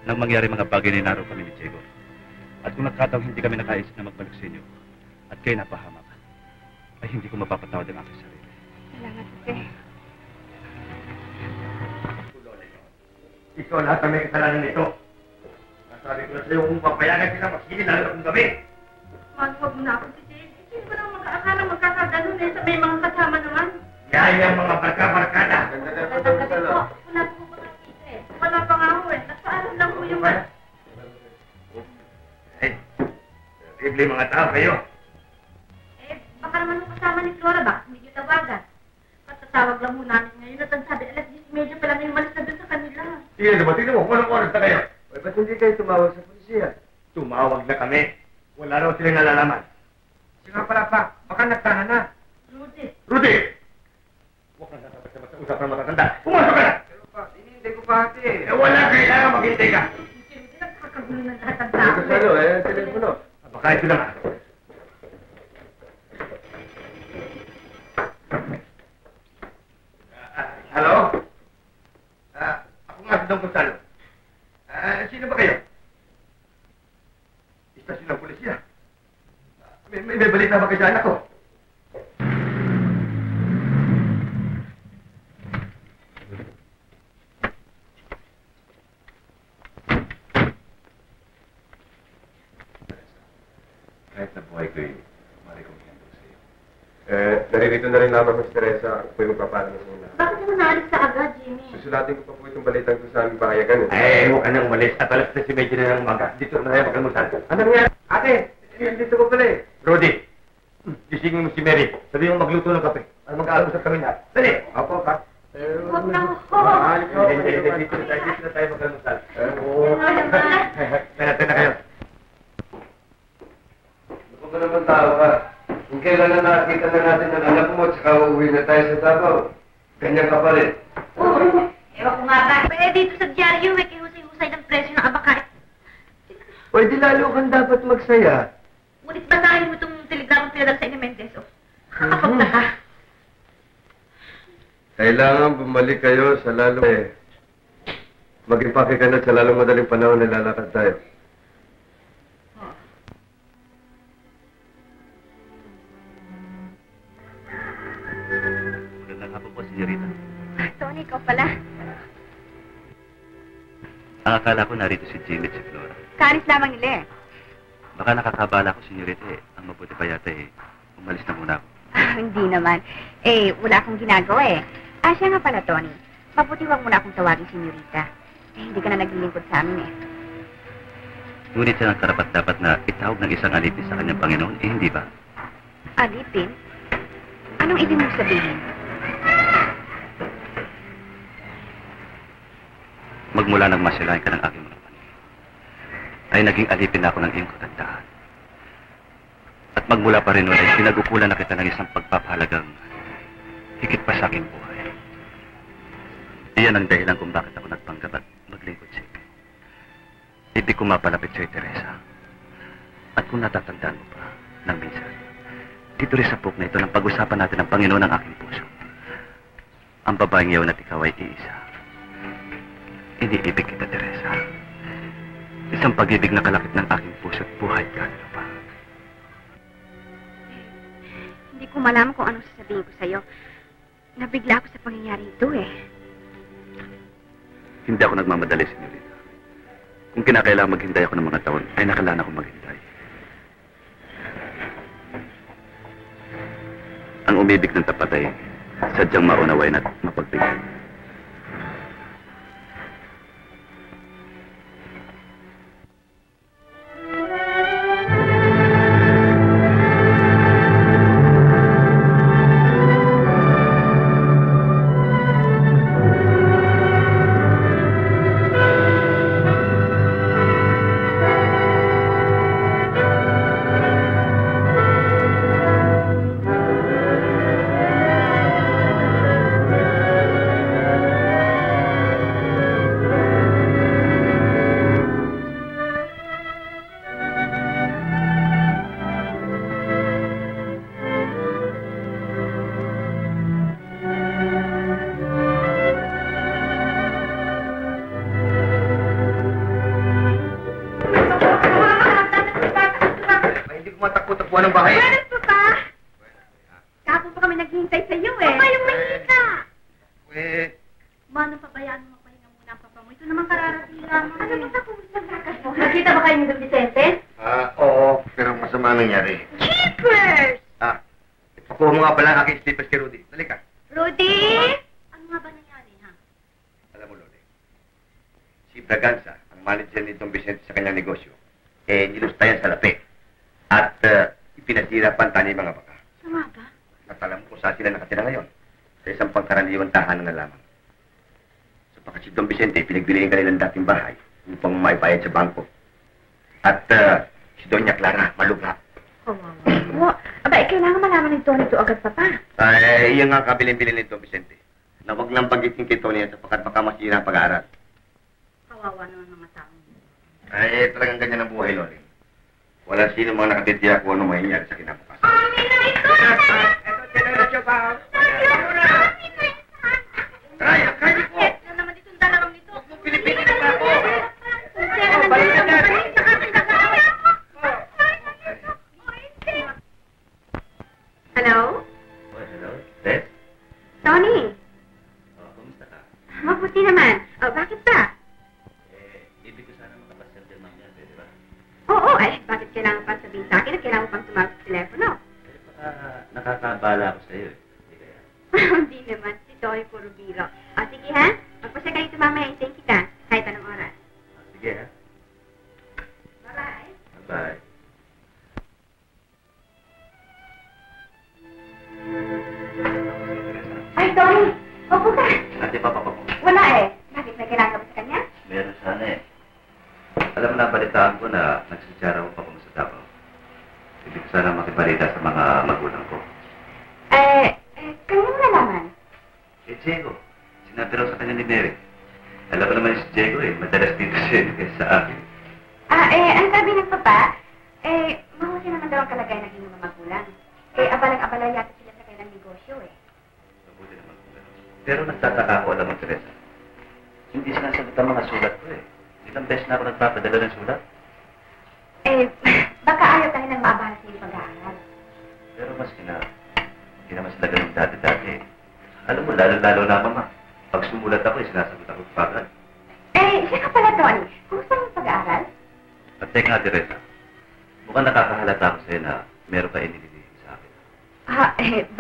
nang mangyari mga bagay na inaraw kami ni Diego. At kung nagkataong hindi kami nakaisip na magbalik sa inyo at kayo napahamak, ay hindi ko mapapatawad ang aking sarili. Salamat, Jose. Ikaw lahat ang may kasalanan nito. Nasabi ko na sa'yo kung papayagan sila, masigilin na akong gabi. Mas huwag mo na ako, si Jane. Sino ba naman mag-aakala magkakaganon eh? Sa may mga kasama naman. Yaya ang mga barka-barkada. Wala po ba nakita eh? Wala pa nga ho eh. Nagpaalam lang po yung... Eh, terrible mga tao kayo. Baka naman yung kasama ni Flora, bakit hindi niyo tawagan? Katatawag lang ho namin ngayon at ang sabi, alas 10:30 pa lang yung malis na dun sa kanila. Sige, tingnan mo, kung anong oras na kayo. Ay, ba't hindi kayo tumawag sa pulisya? Tumawag na kami. Wala raw silang nalalaman. Sige nga pala pa, baka nagtahan na. Rudy. Rudy! Huwag kang nasasabot sa usap ng matatanda. Pumasok ka na! Pero pa, hinihintay ko pa ate. Wala kailangan maghintay ka. Si Rudy, nagkakagulo ng lahat ng tao. Telepono. Baka ito lang. Don Gonzalo. Sino ba kayo? Istasyon ng pulisya. May balita ba kayo sa anak ko? Kahit na buhay ko'y marikomendo sa'yo. Naririto na rin lamang si Teresa. Ako po'y magpapalang sa una. Bakit mo naalis ka agad, Jimmy? Susulatin ko pa po itong balitang ito sa aming bahayagan. Huwag ka nang umalis. At alas na si Medyo na ng umaga. Dito na tayo magkalmusan. Ano nangyari? Ate! Dito ko pala eh. Rudy, gisingin mo si Mary. Sabi mo magluto ng kape. Para mag-aalmusal kami lahat. Dali! Opo, pa. Huwag na ako. Dito na tayo magkalmusan. Natin na kayo. Ako ba naman tao ka? Kung kailan na nakakita na natin ang anak mo at saka uuwi na tayo sa Davao, ganyan ka pa rin. Ewan ko nga ba. Dito sa dyaryo, may kihusay-husay ng presyo ng abakay. O, di lalo kang dapat magsaya. Ngunit basahin mo itong telegramang pinadala sa Mendes, oh. Kakapagtaka. Kailangan bumalik kayo sa lalong mag-impake ka na sa lalong madaling panahon na lalakad tayo. Magandang hapon po, senyorita. Tony, ikaw pala. Ang akala ko narito si Jimmy at si Flora. Kaalis lamang nila eh. Baka nakakabala ko, senyorita eh. Ang mabuti pa yata eh. Umalis na muna ako. Hindi naman. Wala akong ginagawa eh. Siya nga pala, Tony. Mabuti wag muna akong tawagin senyorita. Hindi ka na naglilingkod sa amin eh. Ngunit siya ang karapat-dapat na itawag ng isang alipin sa kanyang Panginoon, eh hindi ba? Alipin? Anong ibig mong sabihin? Magmula nang masilayan ka ng aking mga paningin, ay naging alipin na ako ng iyong kagandahan. At magmula pa rin nun ay pinagukulan na kita ng isang pagpapahalagang higit pa sa aking buhay. Iyan ang dahilan kung bakit ako nagpanggap at maglingkod sa iyo. Ibig ko mapalapit sa'yo, Teresa. At kung natatandaan mo pa, nang minsan, dito rin sa book na ito nang pag-usapan natin ang Panginoon ng aking puso. Ang babaeng yaon at ikaw ay iisa. Iniibig kita, Teresa. Isang pag-ibig na kalakip ng aking puso at buhay kahit pa. Hindi ko malaman kung anong sasabihin ko sa'yo. Nabigla ako sa pangyayari ito eh. Hindi ako nagmamadali, senyorita. Kung kinakailangan maghintay ako ng mga taon, ay nakailangan ako maghintay. Ang umibig ng tapat ay sadyang maunawain at mapagbigay. Takbo-takbuhan ng bahay. Buenas, Papa! Kahapon pa kami naghihintay sa iyo eh. Papa, yung mahika! Mano, pabayaan mo magpahinga muna ang papa mo. Ito naman kararating lamang. Ano ba na kung nagkakas mo? Nakita ba kayo ni Don Vicente? Oo. Pero masama nangyari. Jeepers! Ipakuha mo nga pala ang aking slippers kay Rudy. Dali ka. Rudy! Ano nga ba nangyari, ha? Alam mo, Loli, si Braganza, ang manager ni Don Vicente sa kanyang negosyo, nilustayan sa lapi. At ipinasira pa ang tani mga baka. Sama ba? At alam ko kung saan sila nakatira ngayon. Sa isang pangkaraniwang tahanan na lamang. Sapagkat si Don Vicente, pinagbiliin kanilang dating bahay upang maibayad sa bangko. At si Doña Clara, malubha. Kawawa. Aba, kailangan malaman ng Tony ito agad, Papa. Iyan nga kabilin-bilin ni Don Vicente. Na wag nang pagitin kay Tony at sapagkat baka masira ang pag-aaral. Kawawa naman mga tao. Talagang ganyan ang buhay, Loli. Wala sino mga nakatitiyak kung ano mangyayari sa kinabukasan. Ito, generasyon pa. Try, kaya ko! Yes, na naman itong dalawang ito. Pilipin! Kumusta ka? Mabuti naman. Oh, bakit ba? Ibig ko sana makapasyal din mamaya, di ba? Oo, bakit kailangan pa sabihin sa akin at kailangan pang tumawag sa telepono? Baka nakakabala ako sa'yo eh. Hindi kaya? Hindi naman. Si Tony puro biro. O, sige ha? Magpasya kayo mamaya. Hintayin kita. Kahit anong oras. Sige ha? Bye-bye. Bye. Ay, Tony! Opo ka. Ate, papa ko. Wala Bakit? May kailangan ka ba sa kanya? Meron sana eh. Alam mo na, balitaan ko na nagsisyara ko pa sa Davao. Ibig ko sana makibalita sa mga magulang ko. Kanya mo nalaman? Diego, sinabi raw sa kanya ni Mary. Alam ko naman si Diego madalas dito siya kaysa sa akin. Ang sabi ng papa, mahuti naman daw ang kalagayan ng inyong mga magulang. Abalang-abala yata sila sa kanilang negosyo Mabuti naman kung gano'n. Pero nagtataka ako, alam mo, Teresa. Hindi sinasagot ang mga sulat ko Ilang beses na ako nagpapadala ng sulat. Baka ayaw tayo nang maabala sa iyong pag-aaral. Pero maski na, hindi naman sila ganun dati-dati. Alam mo, lalo-lalo na mama. Pag sumulat ako, sinasagot ako pagod. Siya ka pala, Tony. Kumusta ang pag-aaral? At teka nga, Teresa. Mukhang nakakahalata ako sa'yo na meron ka inililihim sa akin.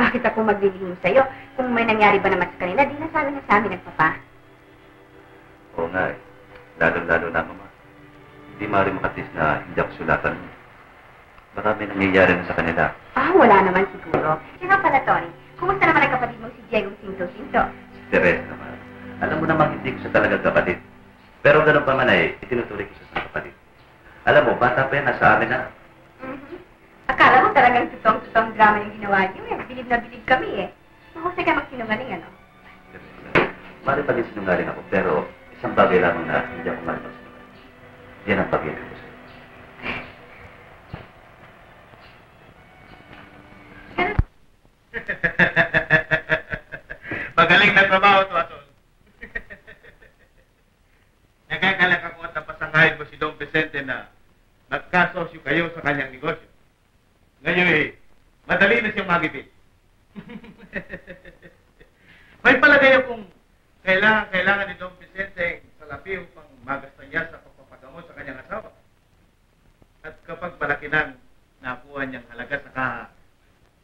Bakit ako maglilihim sa'yo? Kung may nangyari ba naman sa kanila, di nasabi na sa amin ng papa. Oo nga Lalo-lalo na mama. Hindi maaari makatis na hindi ako sulatan mo. Baka may nangyayari na sa kanila. Wala naman siguro. Siya nga pala, Tony. Kumusta naman ang kapatid mo si Diego Sinto-Sinto? Si Teresa naman. Alam mo naman hindi ko siya talagang kapatid. Pero ganun pa man itinutuloy ko siya sa kapatid. Alam mo, bata pa yan, nasa amin na. Akala mo talagang totoong drama yung ginawa niyo Bilib na bilib kami Mahusay ka magsinungaling, ano? Mali pa din sinungaling ako, pero isang bagay lamang na hindi ako mali magsinungaling. Yan ang pag-ibig ko sa'yo. Magaling na trabaho to, Atol. Nagagalak ako at napasangahin mo si Don Vicente na nagkasosyo kayo sa kanyang negosyo. Ngayon madali na siyang magipit. May palagay akong kailangan ni Don Vicente salapi upang magasta niya sa pagpapagamot sa kanyang asawa. At kapag malaki nang nakuha niyang halaga sa kaha,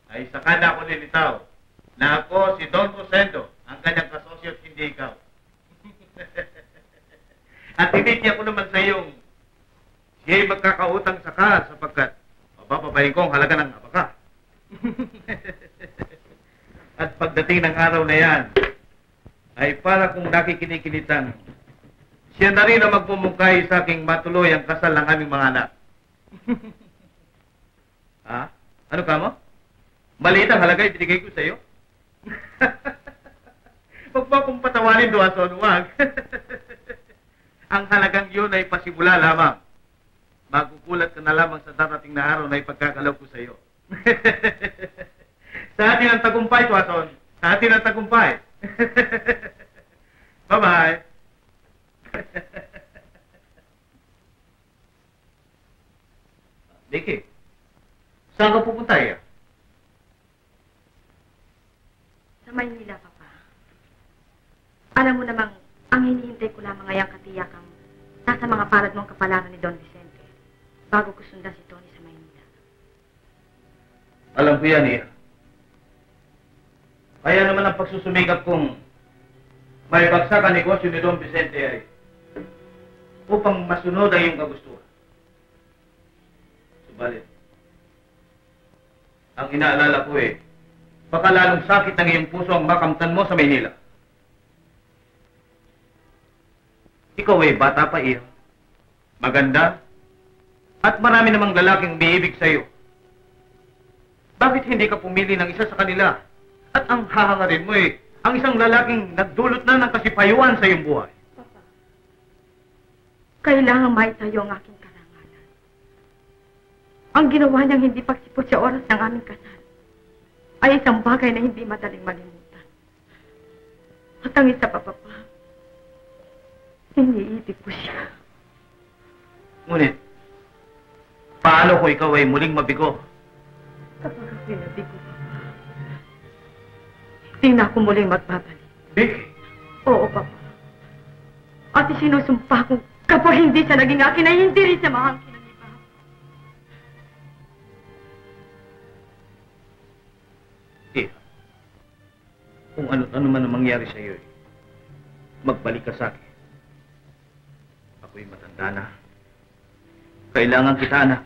ay saka na ako nilitaw na ako si Don Rosendo, ang kanyang kasosyo at hindi ikaw. At tinitya ko naman sa iyong siya'y magkakautang sa kaha sapagkat mabababayin ko ang halaga ng abaka. At pagdating ng araw na yan, ay para kung nakikinikinitan, siya na rin ang magpumungkay sa aking matuloy ang kasal ng aming mga anak. Ano ka mo? Maliit ang halaga ibinigay ko sa iyo? Huwag mo akong patawanin, Duason, huwag. Ang halagang yun ay pasimula lamang. Magugulat ka na lamang sa darating na araw na ipagkakalaw ko sa iyo. Sa atin ang tagumpay, Duason. Sa atin ang tagumpay. Bye-bye. Vicky, saan ka pupunta iya? Sa Maynila, Papa. Alam mo namang, ang hinihintay ko lamang ay ang katiyakang nasa mga palad mong kapalaran ni Don Vicente bago ko sundan si Tony sa Maynila. Alam ko yan, iya. Kaya naman ang pagsusumikap kong may bagsak ang negosyo ni Don Vicente ay upang masunod ang iyong kagustuhan. Subalit, ang inaalala ko baka lalong sakit ng iyong puso ang makamtan mo sa Maynila. Ikaw bata pa iya. Maganda. At marami namang lalaking umiibig sa iyo. Bakit hindi ka pumili ng isa sa kanila? At ang hahangarin mo ang isang lalaking nagdulot na ng kasipayuan sa iyong buhay. Papa, kailangan maitayo ang aking karangalan. Ang ginawa niyang hindi pagsipot sa oras ng aming kasal ay isang bagay na hindi madaling malimutan. At ang isa pa, Papa, iniibig ko siya. Ngunit, paano kung ikaw ay muling mabigo? Kapag ako nabigo, Papa, hindi na ako muling magbabalik. Vicky, Oo, At isinusumpa ko kapag hindi siya naging akin ay hindi rin siya mahangkin ng iba. Iha, kung ano man ang mangyari sa iyo, magbalik ka sa akin. Ako'y matanda na. Kailangan kita, anak.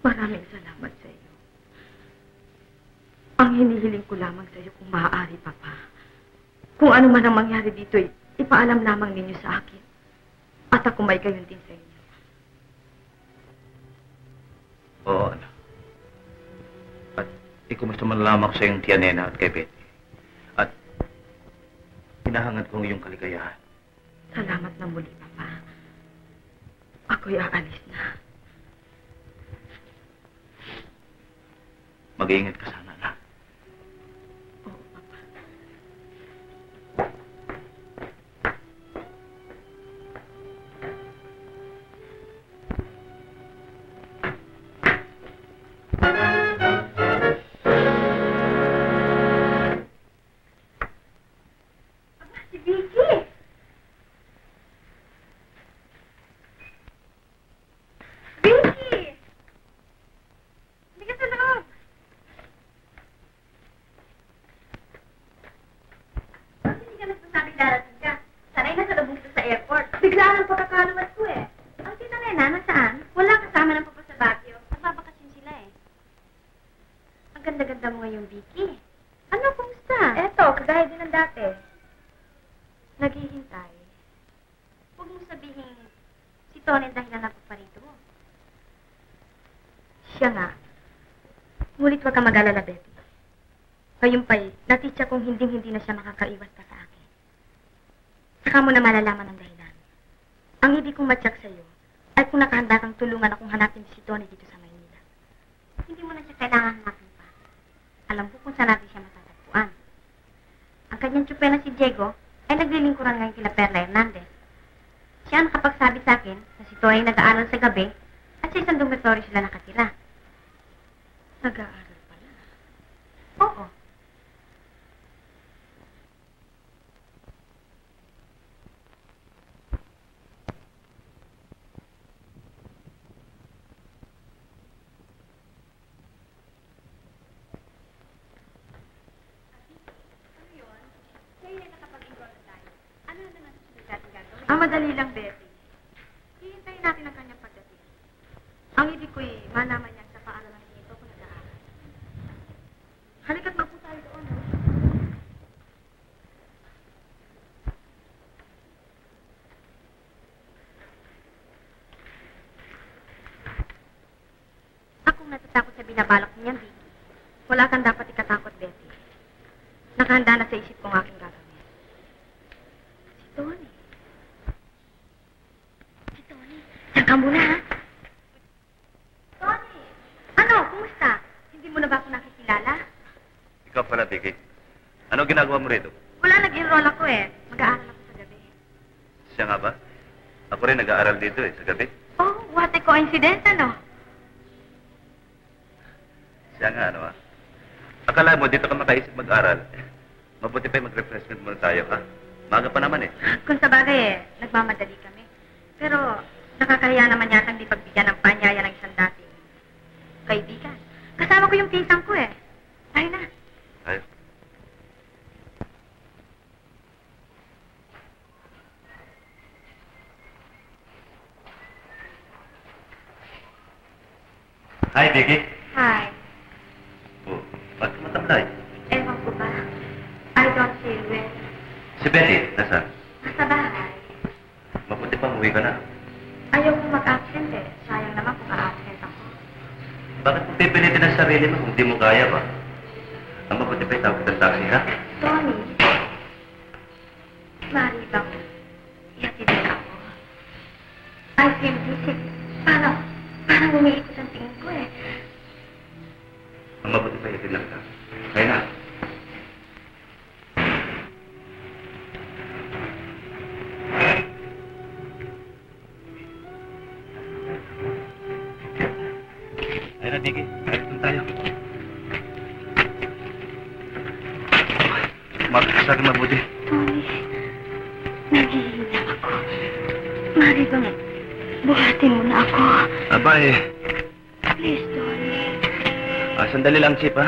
Maraming salamat sa iyo. Ang hinihiling ko lamang sa iyo kung maaari, Papa. Kung ano man ang mangyari dito, ipaalam lamang ninyo sa akin. At ako may gayon din sa inyo. Oo, anak. At ikumusta man lamang sa iyong tiya Nena at kay Betty. At hinahangad ko ang iyong kaligayahan. Salamat na muli, Papa. Ako'y aalis na. Mag-iingat ka sana, anak. Oo, Papa. Si Vicky! Vicky! Hindi ka sa loob. Bakit hindi ka nagpasabing darating ka? Sanay na sa lubong kita sa airport. Biglaan ang pagkakalumat ko eh. Ang tita Nena, nasaan? Wala kasama ng papa sa Baguio. Nagbabakasyon sila eh. Ang ganda-ganda mo ngayong Vicky. Ano, kumusta? Eto, kagaya din ng dati. Naghihintay. Huwag mo sabihin si Tony ang dahilan ng paparito mo. Siya nga. Ngunit huwag ka mag-alala, Betty. Ngayon pa'y, natitsa kong hindi na siya makakaiwas pa sa akin. Saka mo na malalaman ang dahilan. Ang ibig kong matyak sa iyo ay kung nakahanda kang tulungan akong hanapin si Tony dito sa Maynila. Hindi mo na siya kailangan hanapin pa. Alam ko kung saan natin siya matatagpuan. Ang kanyang tsupe na si Diego ay naglilingkuran ngayon kila Perla Hernandez. Siya ang nakapagsabi sa akin na si Tony nag-aaral sa gabi at sa isang dormitory sila nakatira. Nag-aaral pala. Oo. Ang madali lang, Betty. Hihintayin natin ang kanyang pagdating. Ang ibig ko'y malaman niya sa paaralan nito kung nag-aaral. Halika't magpo tayo doon. Akong natatakot sa binabalak niyan, Vicky. Wala kang dapat ikatakot, Betty. Nakahanda na sa isip kong aking gagawin. Si Tony. Si Tony. Diyan ka muna, ha? Tony! Ano? Kumusta? Hindi mo na ba ako nakikilala? Ikaw pala, Vicky. Ano ginagawa mo rito? Wala, nag-enroll ako eh. Mag-aaral ako sa gabi. Siya nga ba? Ako rin nag-aaral dito sa gabi. Oh, what a coincidence, ano? Siya nga, ano Akala mo, dito ka makaisip mag-aral. Mabuti pa mag-refreshment muna tayo, ha? Maga pa naman eh. Kung sa bagay nagmamadali kami. Pero, nakakahiya naman yata hindi pagbigyan ng panyaya ng isang dating kaibigan. Kasama ko yung pisang ko eh. Tayo na. Tayo. Hi, Vicky. Hi. Oh, ba't ka matamlay? Ewan ko ba? I don't feel well. Si Betty, nasaan? Nasa bahay. Mabuti pa, umuwi ka na. Ayaw ko mag-absent eh. Sayang naman kung ma-absent ako. Bakit mo pipilitin ang sarili mo kung di mo kaya ba? Ang mabuti pa itawag kita taxi, ha? Tony. Mari ba ko? Ihatid mo ako. I feel dizzy. Parang umiikot ang tingin ko eh. Ang mabuti pa itin lang ka. Kaya na. Vicky. Kahit doon tayo. Umakas ka sa akin mabuti. Tony, nanghihinap ako. Mari bang buhatin mo na ako? Aba eh. Please, Tony. Sandali lang, Chip, ha?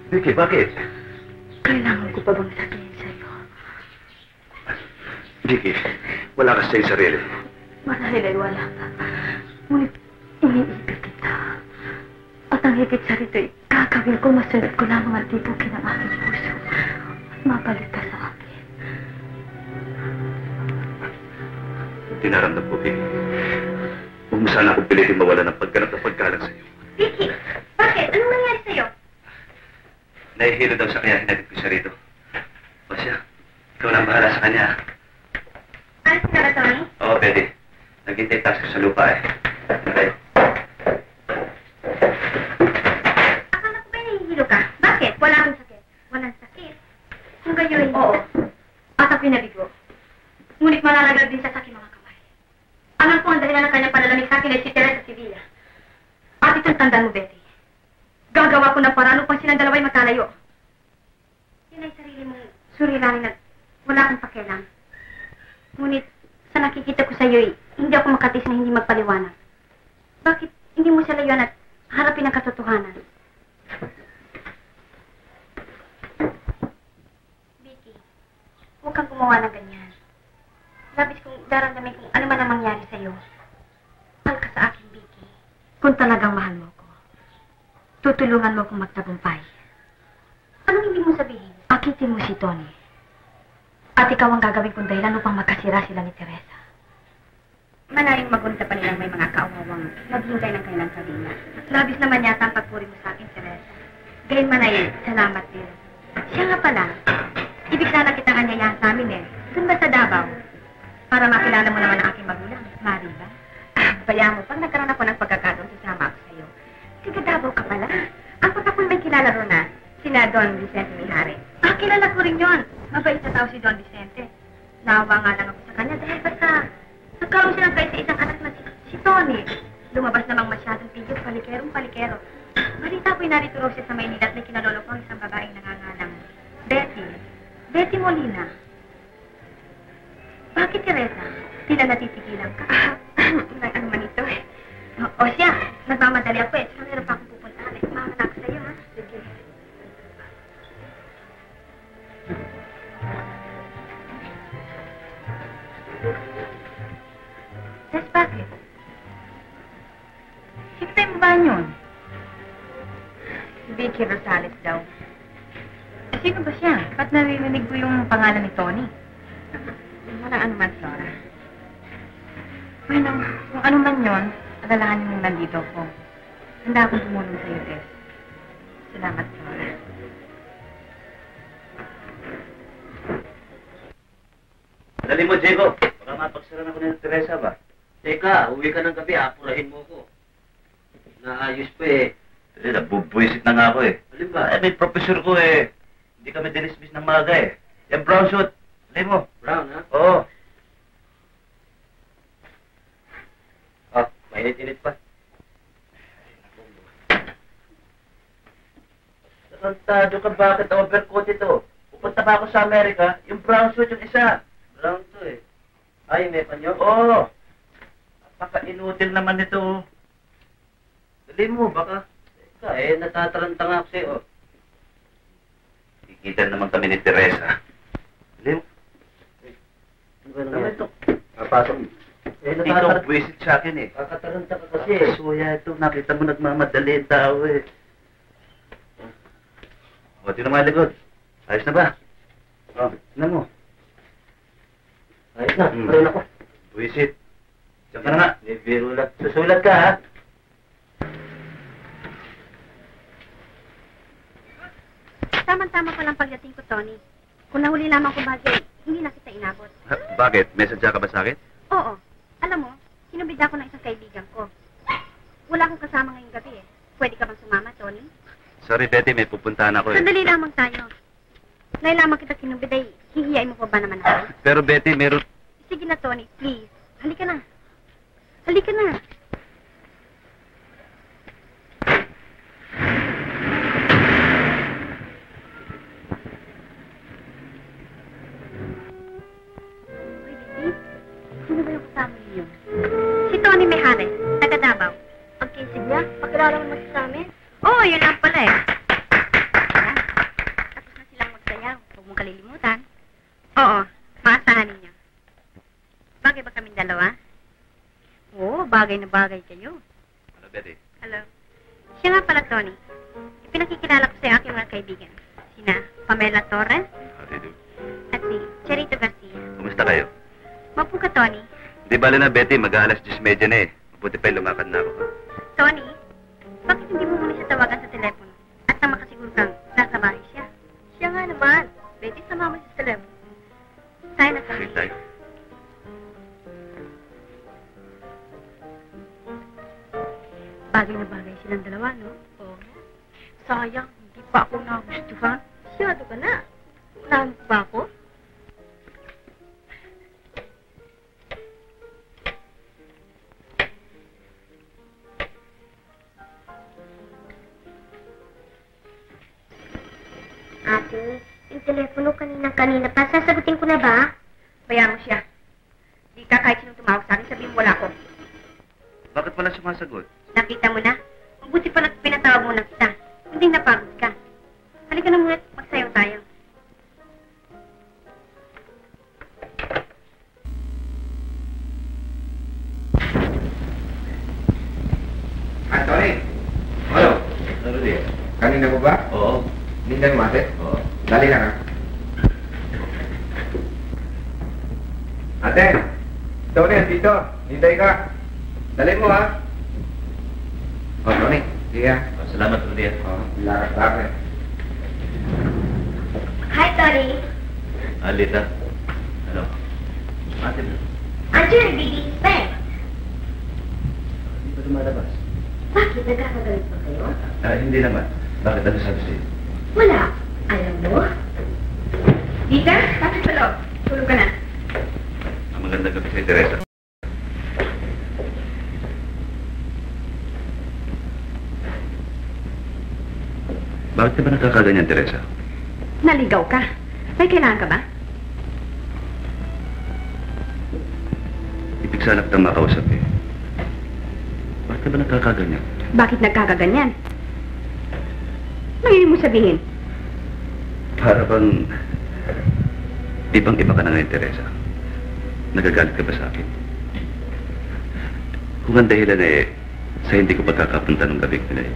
Vicky, bakit? Kailangan ko pa bang sabihin sa'yo? Vicky, wala ka sa'yo sarili. Marahil ay wala pa. Ngunit iniibig kita. At ang higit sa rito'y gagawin ko, masunod ko lamang ang tibukin ng aking puso. At mabalik ka sa akin. Tinaramdam ko, Vicky. Huwag mo sana akong pilitin mawala ng pagganap na paggalang sa'yo. Vicky, bakit? Anong nangyari sa'yo? Nahihilo daw sa kanya, hinatid ko siya rito. O siya, ikaw na ang bahala sa kanya. Alis na ba, Tony? Oo, pwede. Naghintay tayo sa lupa eh. Okay. Akala ko ba nahihilo ka? Bakit? Wala akong sakit. Walang sakit. Kung gayon, oo. At ako'y nabigo. Ngunit malalaglag din sa aking mga kamay. Alam ko ang dahilan ng kanyang panalamig sa akin ay si Teresa Sevilla. At itong tandaan mo, Betty. Gagawa ko ng paraan upang silang dalawa'y magkalayo. Yan ay sarili mong suliranin at wala akong pakialam. Ngunit, sa nakikita ko sa iyo'y hindi ako makatis na hindi magpaliwanag. Bakit hindi mo siya layuan at harapin ang katotohanan? Vicky, huwag kang gumawa ng ganyan. Labis kong daramdamin kung ano man ang mangyari sa'yo. Mahal ka sa akin, Vicky. Kung talagang mahal mo ko, tutulungan mo akong magtagumpay. Anong hindi mo sabihin? Akitin mo si Tony. At ikaw ang gagawin kong dahilan upang magkasira sila ni Teresa. Manaling magunta pa nilang may mga kaawawang naghintay ng kanilang kabila. Labis naman yata ang pagpuri mo sa akin, Teresa. Gayunman ay salamat din. Siya nga pala, ibig sana kitang anyayahan sa amin eh. Doon ba sa Davao? Para makilala mo naman ang aking magulang. Mari ba? Bayaan mo, pag nagkaroon ako ng pagkakataon, sasama ako sa'yo. Tiga Davao ka pala. Ang pagkapoy may kilala ron na, sina Don Vicente Mihari. Kilala ko rin yun. Mabait na tao si Don Vicente. Naawa nga lang ako sa kanya dahil basta nagkaroon siya ng kaisa-isang anak na si Tony. Lumabas namang masyadong tigil, palikero. Balita ko'y narito raw siya sa Maynila at may kinalolo ko ang isang babaeng nangangalang Betty Molina. Bakit, Teresa? Tila natitigilan ka. Ano man ito eh. O siya, nagmamadali ako eh. Saan meron pa akong pupuntahan eh. Mamanak sa'yo, ha? Sige. Yes, bakit? Sino tayo ba yun? Si Vicky Rosales daw. Sino ba siya? Ba't narinig ko yung pangalan ni Tony? Walang anuman, Flora. Bueno, kung ano man yun, alalahanin mong nandito ako. Handa akong tumulong sa'yo, Tess. Salamat, Flora. Dali mo, Diego. Baka mapagsaran ako ni Teresa ba? Teka, uwi ka ng gabi, apurahin mo ko. Naayos pa eh. Nabubwisit na nga ako eh. Alin ba? May professor ko eh. Hindi kami dinismiss ng maga eh. Yung brown suit. Dali mo. Brown, ha? Oo. Mainit-init pa. Tarantado ka, bakit overcoat ito? Pupunta pa ako sa Amerika, yung brown suit yung isa. Brown to eh. Ay, may panyo? Oo. Napaka-inutil naman nito. Dali mo, baka. Teka, natataranta nga ako sa'yo. Kikita naman kami ni Teresa. Dali mo. Ano ba Ano nangyari? ito? Pasok. Tito, buwisit sa akin eh. Kakataranta ka kasi. Suya ito, nakita mo nagmamadali ang tao eh. O, tingnan mo ang likod. Ayos na ba? O, tingnan mo. Ayos na, meron ako. Buwisit. Diyan ka na nga. May biro lang. Susulat ka ha. Tama-tama pa lang pagdating ko, Tony. Kung nahuli lamang ko bagay, hindi na kita inabot. Bakit? May sadya ka ba sa akin? Oo. Alam mo, sinubida ko ng isang kaibigan ko. Wala akong kasama ngayong gabi eh. Pwede ka bang sumama, Tony? Sorry, Betty. May pupuntahan ako eh. Sandali lamang tayo. Ngayon lamang kita kinubiday, hihiyain mo pa ba naman ako? Pero Betty, meron... Sige na, Tony. Please. Halika na. Halika na. Sino ba yung kasama niyo? Si Tony Mejares, taga Davao. Okay, sige na. Pagkilala mo naman sa amin. Oo, yun lang pala eh. Tara. Tapos na silang magsayaw. Huwag mong kalilimutan. Oo, maasahan ninyo. Bagay ba kaming dalawa? Oo, bagay na bagay kayo. Ano, Betty? Hello. Siya nga pala, Tony. Ipinakikilala ko sa aking mga kaibigan. Sina Pamela Torres How do you do? at si Cherito Garcia. Kumusta kayo? Mapu ka, Tony. Di bala na, Betty. Mag-aalas 10:30 na eh. Mabuti pa yung lumakad na ako. Tony, bakit hindi mo muna siya tawagan sa telepono? At nang makasiguro kang nasa bahay siya? Siya nga naman. Betty, sama mo siya sa telepono. Tayo na kami. Sige tayo. Bagay na bagay silang dalawa, no? Oo. Sayang, hindi pa ako nagustuhan. Siyado ka na. Unahan mo ba ako? Ate, yung telepono kanina pa. Sasagutin ko na ba? Bayaan mo siya. Di ka kahit sinong tumawag sa akin, sabihin mo wala ko. Bakit wala sumasagot? Nakita mo na? Mabuti pa na pinatawag mo na kita. Hindi napagod ka. Halika na muna at magsayaw tayo. Tony. Hello. Ano di? Kanina mo ba? Oo. Hindi na lumate? Oo. Dali lang ha. Ate. Tony, dito. Hintay ka. Dali mo ha. Oh, Tony. Sige ha. Salamat, Rudy. Lakad. Hi, Tony. Alita. Ano? Ate mo. Andiyan, nagbibihis pa eh. Hindi ba lumalabas? Bakit? Nagkakagalit pa kayo? Hindi naman. Bakit ano sabi sa'yo? Wala. Alam mo? Dita, pasok sa loob. Tulog ka na. Ang magandang gabi sa'yo, Teresa. Bakit ka ba nakakaganyan, Teresa? Naligaw ka. May kailangan ka ba? Ibig sana kitang makausap eh. Bakit ka ba nakakaganyan? Bakit nagkakaganyan? Ano mo sabihin? Para bang... Ibang-iba ka na ngayon, Teresa. Nagagalit ka ba sa akin? Kung ang dahilan eh, sa hindi ko pagkakapunta ng gabi nila eh,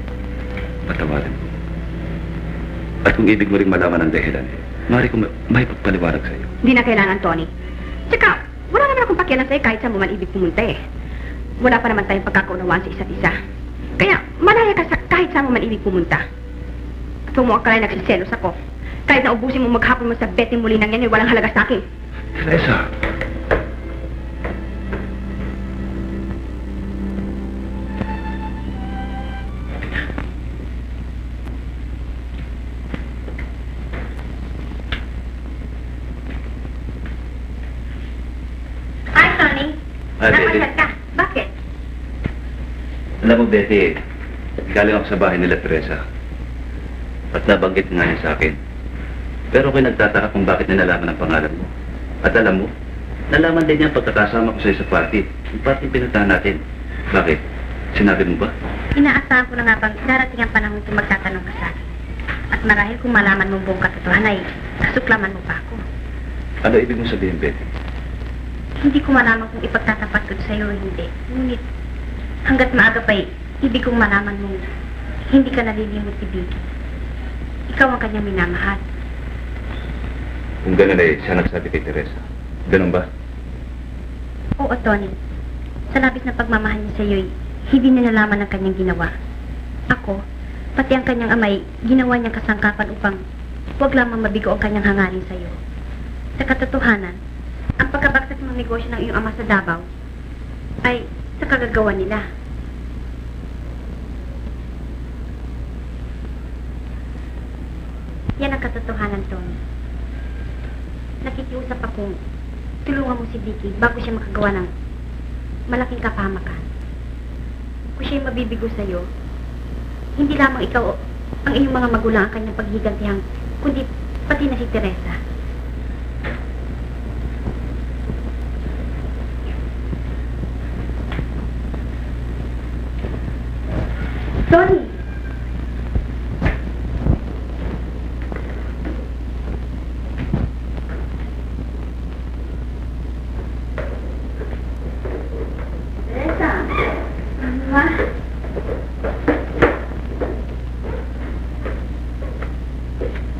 patawarin ko. At kung ibig mo rin malaman ang dahilan eh, maaari ko may pagpaliwanag sa iyo. Hindi na kailangan, Tony. Tsaka, wala naman akong pakialam sa'yo kahit saan mo man ibig pumunta eh. Wala pa naman tayong pagkakaunawaan sa isa't isa. Kaya, malaya ka sa kahit saan mo man ibig pumunta. At huwag mo akala nagsiselos ako. Kahit na ubusin mo maghapon mo sa Betty muli nang yan, walang halaga sa akin. Teresa! Hi, Tony. Hi, Betty. Nakasyat ka. Bakit? Alam mo, Betty, galing ako sa bahay nila, Teresa. At nabanggit nga niya sa akin. Pero ako'y nagtataka kung bakit niya nalaman ang pangalan mo. At alam mo, nalaman din niya ang pagkakasama ko sa'yo sa party. Yung party pinuntahan natin. Bakit? Sinabi mo ba? Inaasahan ko na nga bang darating ang panahon kung magtatanong ka sa akin. At marahil kung malaman mo buong katotohanan ay kasuklaman mo pa ako. Ano ibig mo sabihin, Betty? Hindi ko malaman kung ipagtatapat ko sa'yo o hindi. Ngunit, hanggat maaga pa'y ibig kong malaman mong hindi ka nalilimot ni Vicky. Ikaw ang kanyang minamahal. Kung gano'n ay siya nagsabi kay Teresa. Ganun ba? Oo, Tony. Sa labis na pagmamahal niya sa'yo'y hindi niya nalaman ang kanyang ginawa. Ako, pati ang kanyang amay, ginawa niyang kasangkapan upang huwag lamang mabigo ang kanyang hangarin sa'yo. Sa katotohanan, ang pagkabagsak ng negosyo ng iyong ama sa Davao ay sa kagagawa nila. Yan ang katotohanan, Tony. Nakikiusap akong tulungan mo si Vicky bago siya makagawa ng malaking kapahamakan. Kung siya'y mabibigo sa'yo, hindi lamang ikaw ang iyong mga magulang ang kanyang paghigantihan, kundi pati na si Teresa. Tony! Teresa! Ano ba?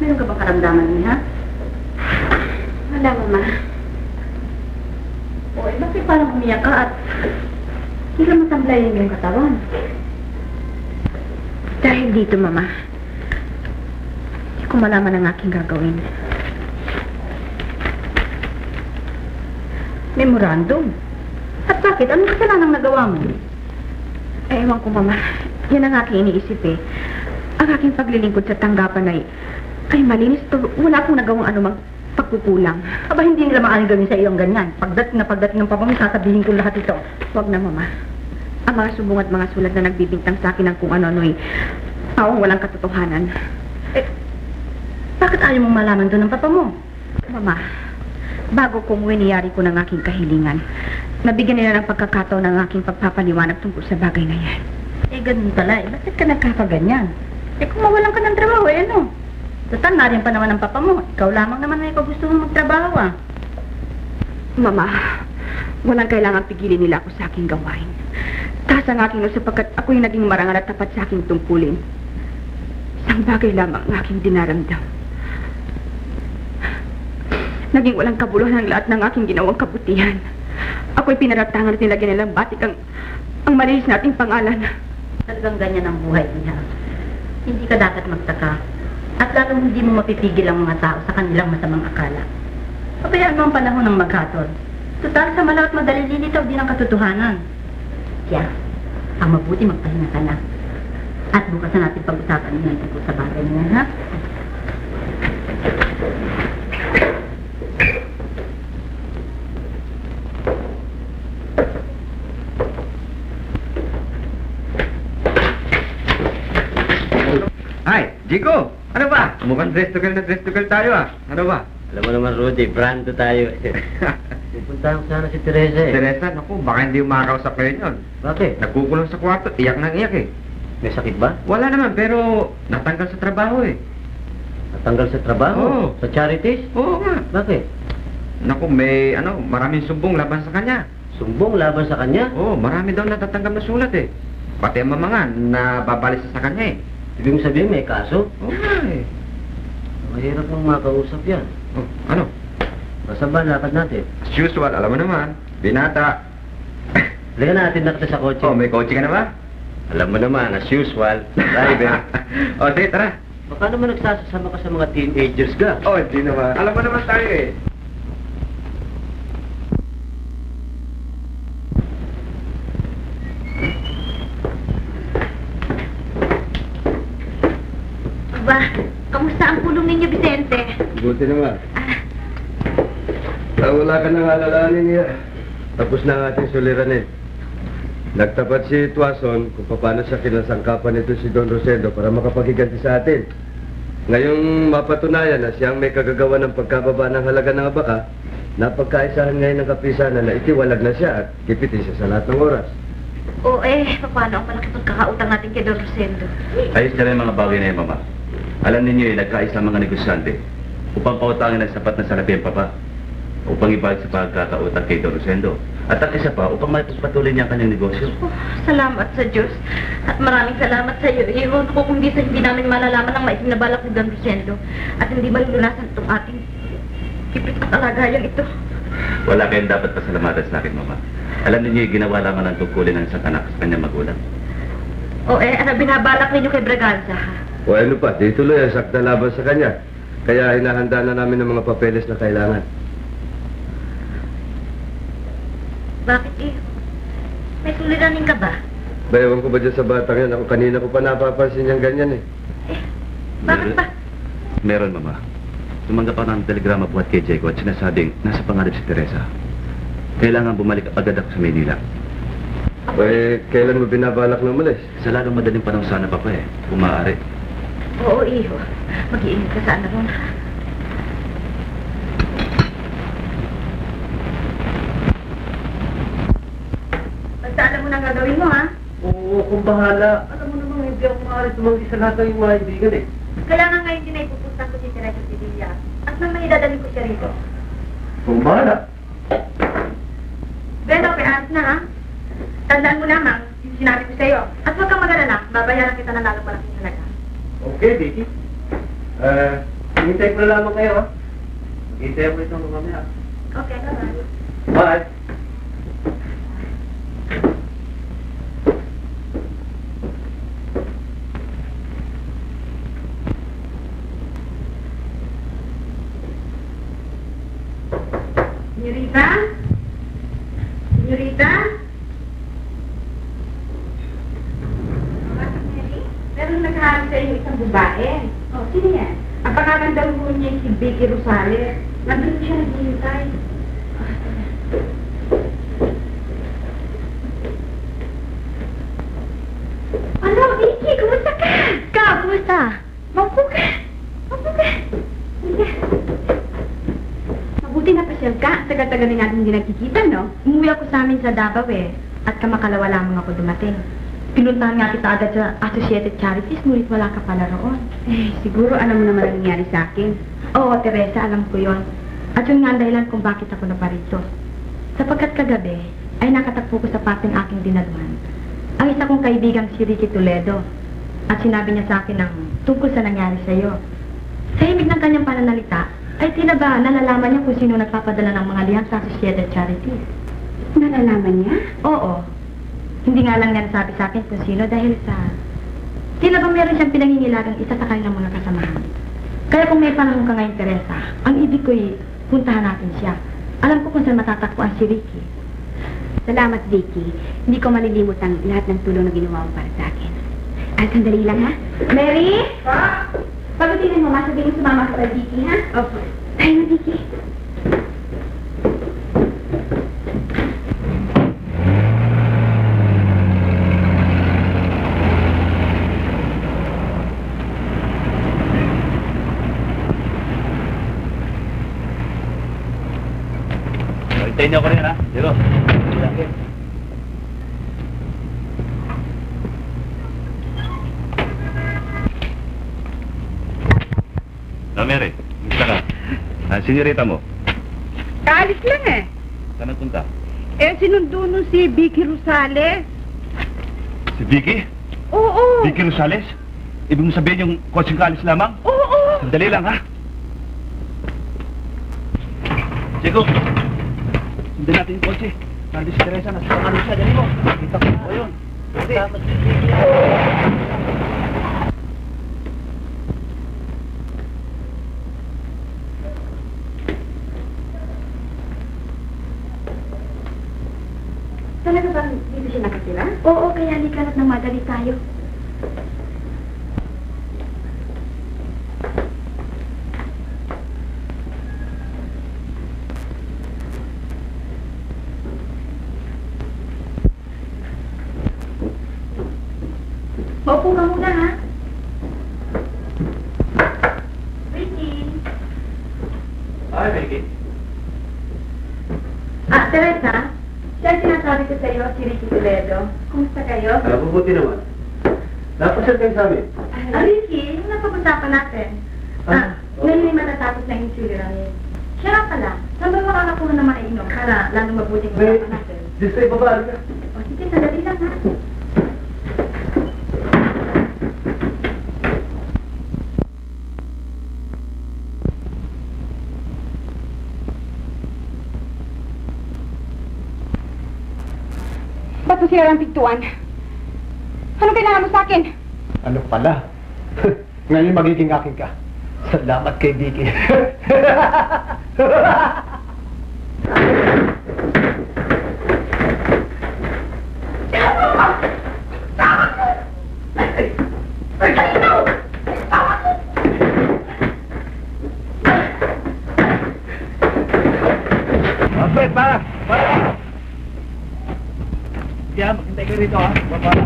Meron ka bang karamdaman niya? Wala, Mama. O, bakit parang umiyak ka at hindi ka matamlayan yung katawan? Dahil dito, Mama, hindi ko malaman ang aking gagawin. Memorandum? At bakit? Anong kasalanang nagawa mo? Ewan ko, Mama. Yan ang aking iniisip eh. Ang aking paglilingkod sa tanggapan ay malinis to. Wala akong nagawang anumang pagkukulang. Aba, hindi nila maaaring gawin sa iyo ang ganyan. Pagdating ng papa mo, sasabihin ko lahat ito. Huwag na, Mama. Ang mga subong at mga sulat na nagbibintang sa akin ng kung ano-ano ay taong walang katotohanan. Bakit ayaw mong malaman doon ng papa mo? Mama, bago kong winiyari ko ng aking kahilingan, nabigyan nila ng pagkakataon ng aking pagpapaliwanag tungkol sa bagay na yan. Ganun pala. Bakit ka nagkakaganyan? Kung mawalan ka ng trabaho, ano? Total, nariyan pa naman ang papa mo. Ikaw lamang naman ay gusto mong magtrabaho, ah. Mama, walang kailangan pigilin nila ako sa aking gawain. Taas ang aking sapagkat ako'y naging marangal at tapat sa aking tungkulin. Isang bagay lamang ang aking dinaramdam. Naging walang kabuluhan ang lahat ng aking ginawang kabutihan. Ako'y pinaratangan at nilagyan nilang batik ang malinis nating pangalan. Talagang ganyan ang buhay niya. Hindi ka dapat magtaka. At lalong hindi mo mapipigil ang mga tao sa kanilang masamang akala. Pabayaan mo ang panahon ng maghatol. Total, sa malaw at madali lilitaw din ang katotohanan. Kaya, ang mabuti magpahinga ka na. At bukas na natin pag-usapan niyan tungkol sa bagay niya, ha? Hi, Jico! Ano ba? Mukhang dress to girl tayo ah. Ano ba? Alam mo naman, Rudy, brando tayo. Pupuntahan ko sana si Teresa eh. Teresa, naku, baka hindi makakausap kayo yun. Bakit? Nagkukulong sa kwarto, iyak nang iyak eh. May sakit ba? Wala naman, pero natanggal sa trabaho eh. Natanggal sa trabaho? Oo. Sa charities? Oo nga. Bakit? Naku, may maraming sumbong laban sa kanya. Sumbong laban sa kanya? Oo, marami daw natatanggap na sulat eh. Pati ang mamangan na babalisa sa kanya eh. Ibig mong sabihin may kaso? Oo nga eh. Mahirap mong makausap yan. Oh, ano? Basta ba lakad natin? As usual, alam mo naman. Binata. Halika natin na kita sa kotse. Oh, may kotse ka na ba? Alam mo naman, as usual. Driver. Oh, sige, tara. Baka naman nagsasasama ka sa mga teenagers ka. Oh, hindi naman. Alam mo naman tayo eh. Aba, kamusta ang pulong ninyo, Vicente? Buti naman. Wala ka nang alalahanin niya. Tapos na ang ating suliranin. Nagtapat si Tuason kung paano siya kinasangkapan nito si Don Rosendo para makapaghiganti sa atin. Ngayong mapatunayan na siyang may kagagawa ng pagkababa ng halaga ng baka, napagkaisahan ngayon ng kapisanan na itiwalag na siya at kipitin siya sa lahat ng oras. O paano ang malaki pagkakautang natin kay Don Rosendo? Ayos na rin mga bagay na yun, Mama. Alam ninyo nagkaisa ang mga negosyante upang pautangin ng sapat na salapi ang papa. upang ibalik sa pagkakautang kay Don Rosendo. At ang isa pa, upang mapagpatuloy niya ang kanyang negosyo. Oh, salamat sa Diyos. At maraming salamat sa iyo, Iho. Naku, kung hindi namin malalaman ang maitim na balak ni Don Rosendo at hindi malulunasan itong ating kipit at alagayang ito. Wala kayong dapat pasalamatan sa akin, Mama. Alam niyo, ginawa lamang ng tungkulin ng isang anak sa kanyang magulang. O ano binabalak ninyo kay Braganza, ha? O ano pa, di tuloy ang sakta laban sa kanya. Kaya hinahanda na namin ng mga papeles na kailangan. Bakit, Iho? May suliranin ka ba? Bayawan ko ba dyan sa batang yan? Ako kanina ko pa napapansin niyang ganyan eh. Bakit ba? Meron, Mama. Tumanggap ako ng telegrama buhat kay Diego at sinasabing nasa pangarap si Teresa. Kailangan bumalik agad ako sa Maynila. Eh, kailan mo binabalak na umalis? Sa lalong madaling panahon sana, Papa eh. Kung maaari. Oo, Iho. Mag-iingat ka sana ron, ha? Basta alam mo na ang gagawin mo, ha? Oo, kung bahala. Alam mo namang hindi ako maaari tumanggi sa lahat ng iyong mga ibigan eh. Kaya nga ngayon din ay pupunta ko si Teresa Sevilla. At nang may dadalhin ko siya rito. Kung bahala. Ben, okay, alis na, ha? Tandaan mo lamang yung sinabi ko sa iyo. At huwag kang mag-alala, babayaran kita ng lalong malaking halaga. Okay, Vicky. Hintay ko na lamang kayo, ha? Hintay ko itong mamaya. Okay, bye-bye. Bye. Senyorita? Senyorita? Meron naghahanap sa inyo isang babae. Oh, sino yan? Ang pangalan daw mo niya si Vicky Rosales. Nandun siya naghihintay. Ano, Vicky? Kumusta ka? Kumusta? Maupo ka. Maupo ka. Sige. Mabuti na pasyal ka. Tagal-tagal na natin hindi nagkikita, no? Umuwi ako sa amin sa Davao eh. At kamakalawa lamang ako dumating. Pinuntahan nga kita agad sa Associated Charities, ngunit wala ka pala roon. Eh, siguro alam mo naman ang nangyari sa akin. Oo, Teresa, alam ko yon. At yun nga ang dahilan kung bakit ako naparito. Sapagkat kagabi, ay nakatagpo ko sa pating aking dinadman. Ang isa kong kaibigang si Ricky Toledo. At sinabi niya sa akin ng tungkol sa nangyari sa iyo. Sa himig ng kanyang pananalita, ay tila ba nalalaman niya kung sino nagpapadala ng mga liham sa Associated Charities? Nalalaman niya? Oo. Hindi nga lang niya nasabi sa akin kung sino dahil sa... Tila ba meron siyang pinangingilagang isa sa kanilang mga kasamahan. Kaya kung may panahon ka ngayon, Teresa, ang ibig ko'y puntahan natin siya. Alam ko kung saan matatagpuan si Ricky. Salamat, Vicky. Hindi ko malilimot ang lahat ng tulong na ginawa mo para sa akin. Ay, sandali lang, ha? Mary? Pa? Pagdatingin mo, masabihin mo sumama ka kay Vicky, ha? Opo. Tayo na, Vicky. Hintayin niyo ako rin, ha? Diego. Mary, kumusta ka? Senyorita mo? Kaalis lang eh. Saan nagpunta? Eh, sinundo nun si Vicky Rosales. Si Vicky? Oo. Vicky Rosales? Ibig mo sabihin yung kotseng kaalis lamang? Oo. Sandali lang, ha? Diego, sundan natin yung kotse. Nandito si Teresa, nasa pangalan siya. Dali mo. Kita ko po yun. Salamat. Talaga bang dito siya nakatira? Oo, kaya halika na't nang madali tayo. Maupo ka muna, ha? Ricky. Hi, Vicky. Teresa. Siya ang sinasabi ko sa iyo, si Ricky Toledo. Kumusta kayo? Mabuti naman. Napasal kayo sa amin. Ricky, yung napag-usapan natin. Ngayon ay matatapos na yung suliranin. Siya nga pala, saan ba makakapunta para lalong mabuting May, usapan natin. dito sa ibaba ka. O sige, sandali lang ha. Ba't mo sila ng pintuan? Anong kailangan mo sa akin? Ano pala? Ngayon magiging akin ka. Salamat kay Vicky. Alfred, para! Diyan, maghintay ka rito ha. Para.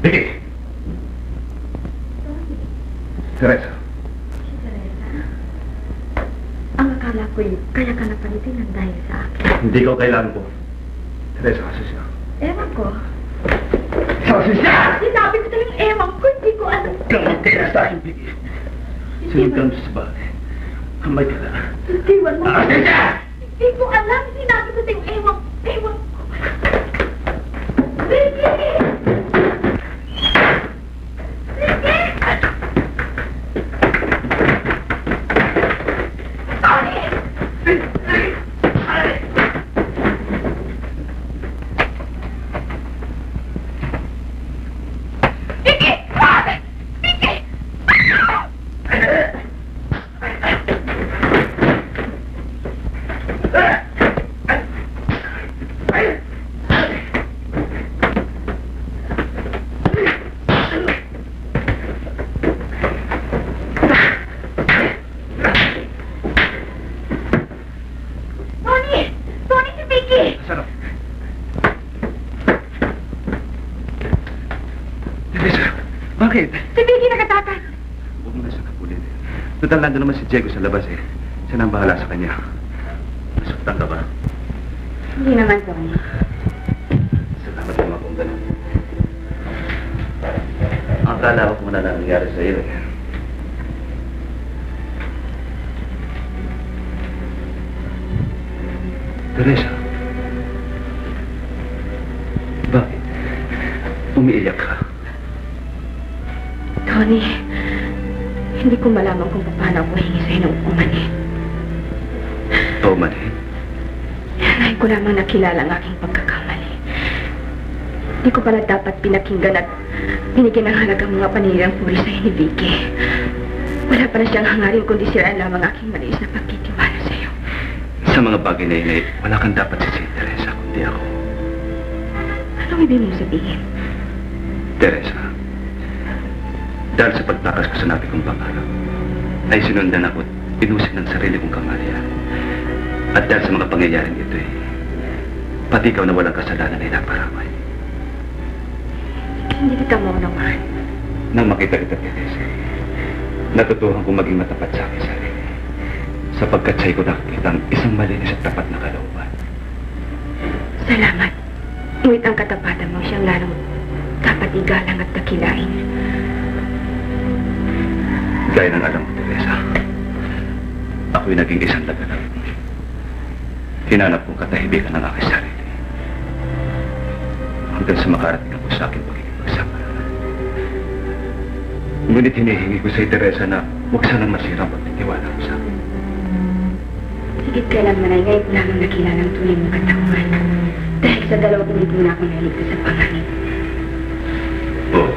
Vicky! Teresa. Si Teresa, ang akala ko'y kaya ka napalitin ng dahil sa akin. Hindi ko kailangan po. Teresa, kasi siya. Ewan ko. Kasi siya! Sinabi ko talagang ewan ko, hindi ko alam. Kamunti na sa akin, Vicky. Sunod ka sa bahay. Kamay ka na. Itiwan mo. Kasi siya! Hindi ko alam. Sinabi ko talagang ewan ko. Ricky! Bakit? Si Vicky nagatakas. Huwag mo na siya kapulin. Total, nandun naman si Diego sa labas eh. Siya na ang bahala sa kanya. Nasaktan ka ba? Hindi naman, Tony. Salamat naman kung gano'n. Ang akala ko kung ano na nangyari sa iyo eh. Teresa. Bakit? Umiiyak ka. Tony, hindi ko malaman kung paano ako hingi sa'yo ng umani. Oo, mali. Ngayon ko lamang nakilala ang aking pagkakamali. Hindi ko pala dapat pinakinggan at binigyan ng halagang mga paninirang puri sa'yo ni Vicky. Wala pa na siyang hangarin kundi siraan lamang aking maliis na pagtitiwala sa'yo. Sa mga bagay na yun, wala kang dapat sisihin, Teresa, kundi ako. Anong ibig mong sabihin? Teresa, dahil sa pagtakas ko sa nabi kong pangarap, ay sinundan ako at pinusin ng sarili kong kamalian. At dahil sa mga pangyayaring ito pati ikaw na walang kasalanan ay naparamay. Hindi kita mo naman. Nang makita kita, Teresa, natutuhan kong maging matapat sa aking sarili. Sapagkat sa'yo ko nakikita ang isang malinis at tapat na kalooban. Salamat. Ngunit ang katapatan mo siyang lalong dapat igalang at dakilain. Gaya ng alam mo, Teresa, ako'y naging isang laganap. Hinanap kong katahimikan ng aking sarili. Hanggang sa makarating ako sa aking pagiging magsama. Ngunit hinihingi ko sa'yo, Teresa, na huwag sanang masira ang pagtitiwala mo sa akin. Higit kailan man ay ngayon ko lamang nakilala ang tunay mong katawan. Dahil sa dalawang hindi mo na akong naligtas sa panganib. Oo.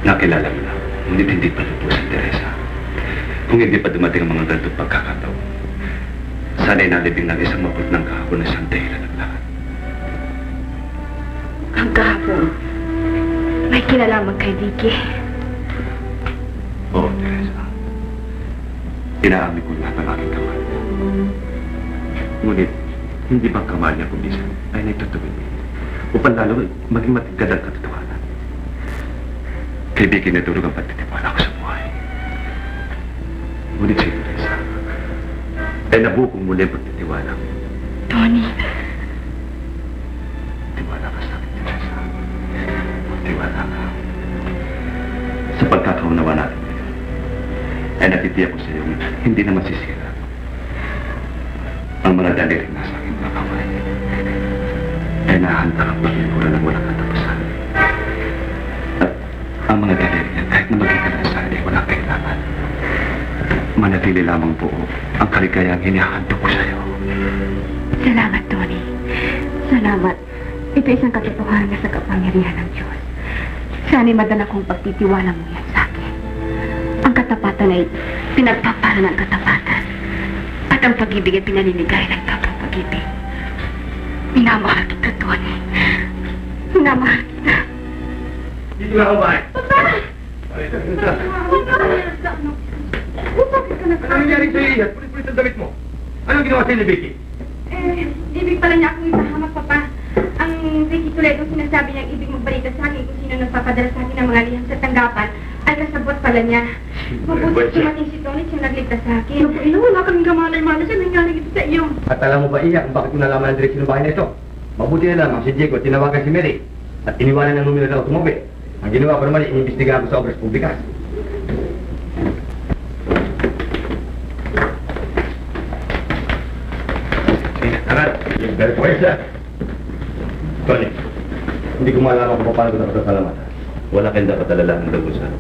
Nakilala mo na. Ngunit hindi pa lubusan, Teresa. Kung hindi pa dumating ang mga ganitong pagkakataon, sa sana'y nalibing ng isang maputlang kahapon na siyang dahilan ng lahat. Ang kahapon, may kinalaman kay Vicky. Oo, Teresa. Inaamin ko lahat ng aking kamay. Ngunit, hindi bang kamay niya kumisan ay naitutuwid upang lalo maging matigad ang katotohanan. Kay Vicky natulog ang pagtitiwala ko sa buhay. Ngunit si Teresa ay nabuo kong muli ang pagtitiwala. Tony. Tiwala ka sa akin, Teresa. Tiwala ka. Sa pagkakaunawa natin ngayon, ay natitiyak ko sa iyo hindi na masisira ang mga daliring nasa aking mga kamay. Ay nahanda kang pagkinulan ng walang katapusan. At ang mga daliring yan, kahit na magkikalasan, ay walang kailangan. Manatili lamang buo ang kaligayang hinihandog ko sa iyo. Salamat, Tony. Salamat. Ito isang katotohanan sa kapangyarihan ng Diyos. Sana'y madala kong pagtitiwala mo yan sa akin. Ang katapatan ay pinagpapala ng katapatan. At ang pag-ibig ay pinaniligay ng kapang pag-ibig. Minamahal kita, Tony. Minamahal kita. Dito nga ako ba? Papa! Ano nangyari sa'yo, Ihat? Pulit-pulit ang damit mo. Anong ginawa sa'yo ni Vicky? Ibig pala niya akong ipahamak, Papa. Ang Vicky Toledo, sinasabi niyang ibig magbalita sa akin kung sino nagpapadala sa akin ng mga liham sa tanggapan ay kasabot pala niya. Mabuti dumating si Tony siyang nagligtas sa akin. Ina, wala kaming kamalay-malay sa nangyari ito sa iyo. At alam mo ba, Ihat, kung bakit mo nalaman ang direksyon ng bahay na ito? Mabuti na lamang si Diego at tinawagan si Mary at iniwanan ng numero ng automobile. Ang ginawa ko naman, inimbestigahan ko sa obras publikas. Arat, very quiet siya. Tony, hindi ko malaman kung paano ko napagkasalamatan. Wala kayong dapat alalahan ng dagusan.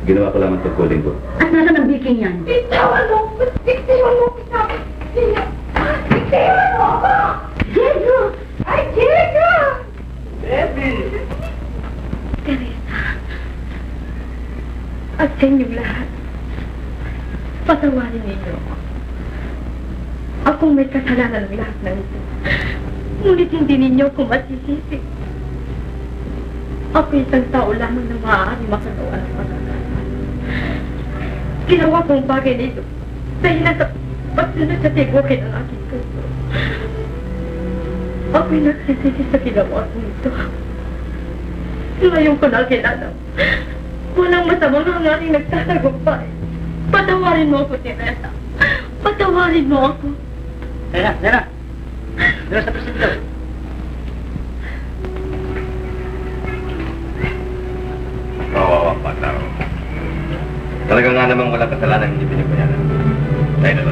Ginawa ko lamang tungkulin ko. At nasa ng Vicky yan? Bitawan mo! Bitawan mo! Bitawan mo ako! Diego! Ay, Diego! Baby! Teresa, at sa inyong lahat, patawarin ninyo ako. Akong may kasalanan ng lahat ng ito. Ngunit hindi ninyo ako masisisi. Ako isang tao lamang na maaari makagawa ng pagkakasala. Ginawa kong bagay nito dahil nasa pagsunod sa tigukin ng aking puso. Ako'y nagsisisi sa ginawa kong ito. Ngayon ko nakilala. Walang masamang hangaring nagtatagumpay. Patawarin mo ako, Teresa. Patawarin mo ako. Nena! Nena sa presidente. Kawawa pa tao. Talaga nga namang walang kasalanan hindi pinagbayaran. Dahil na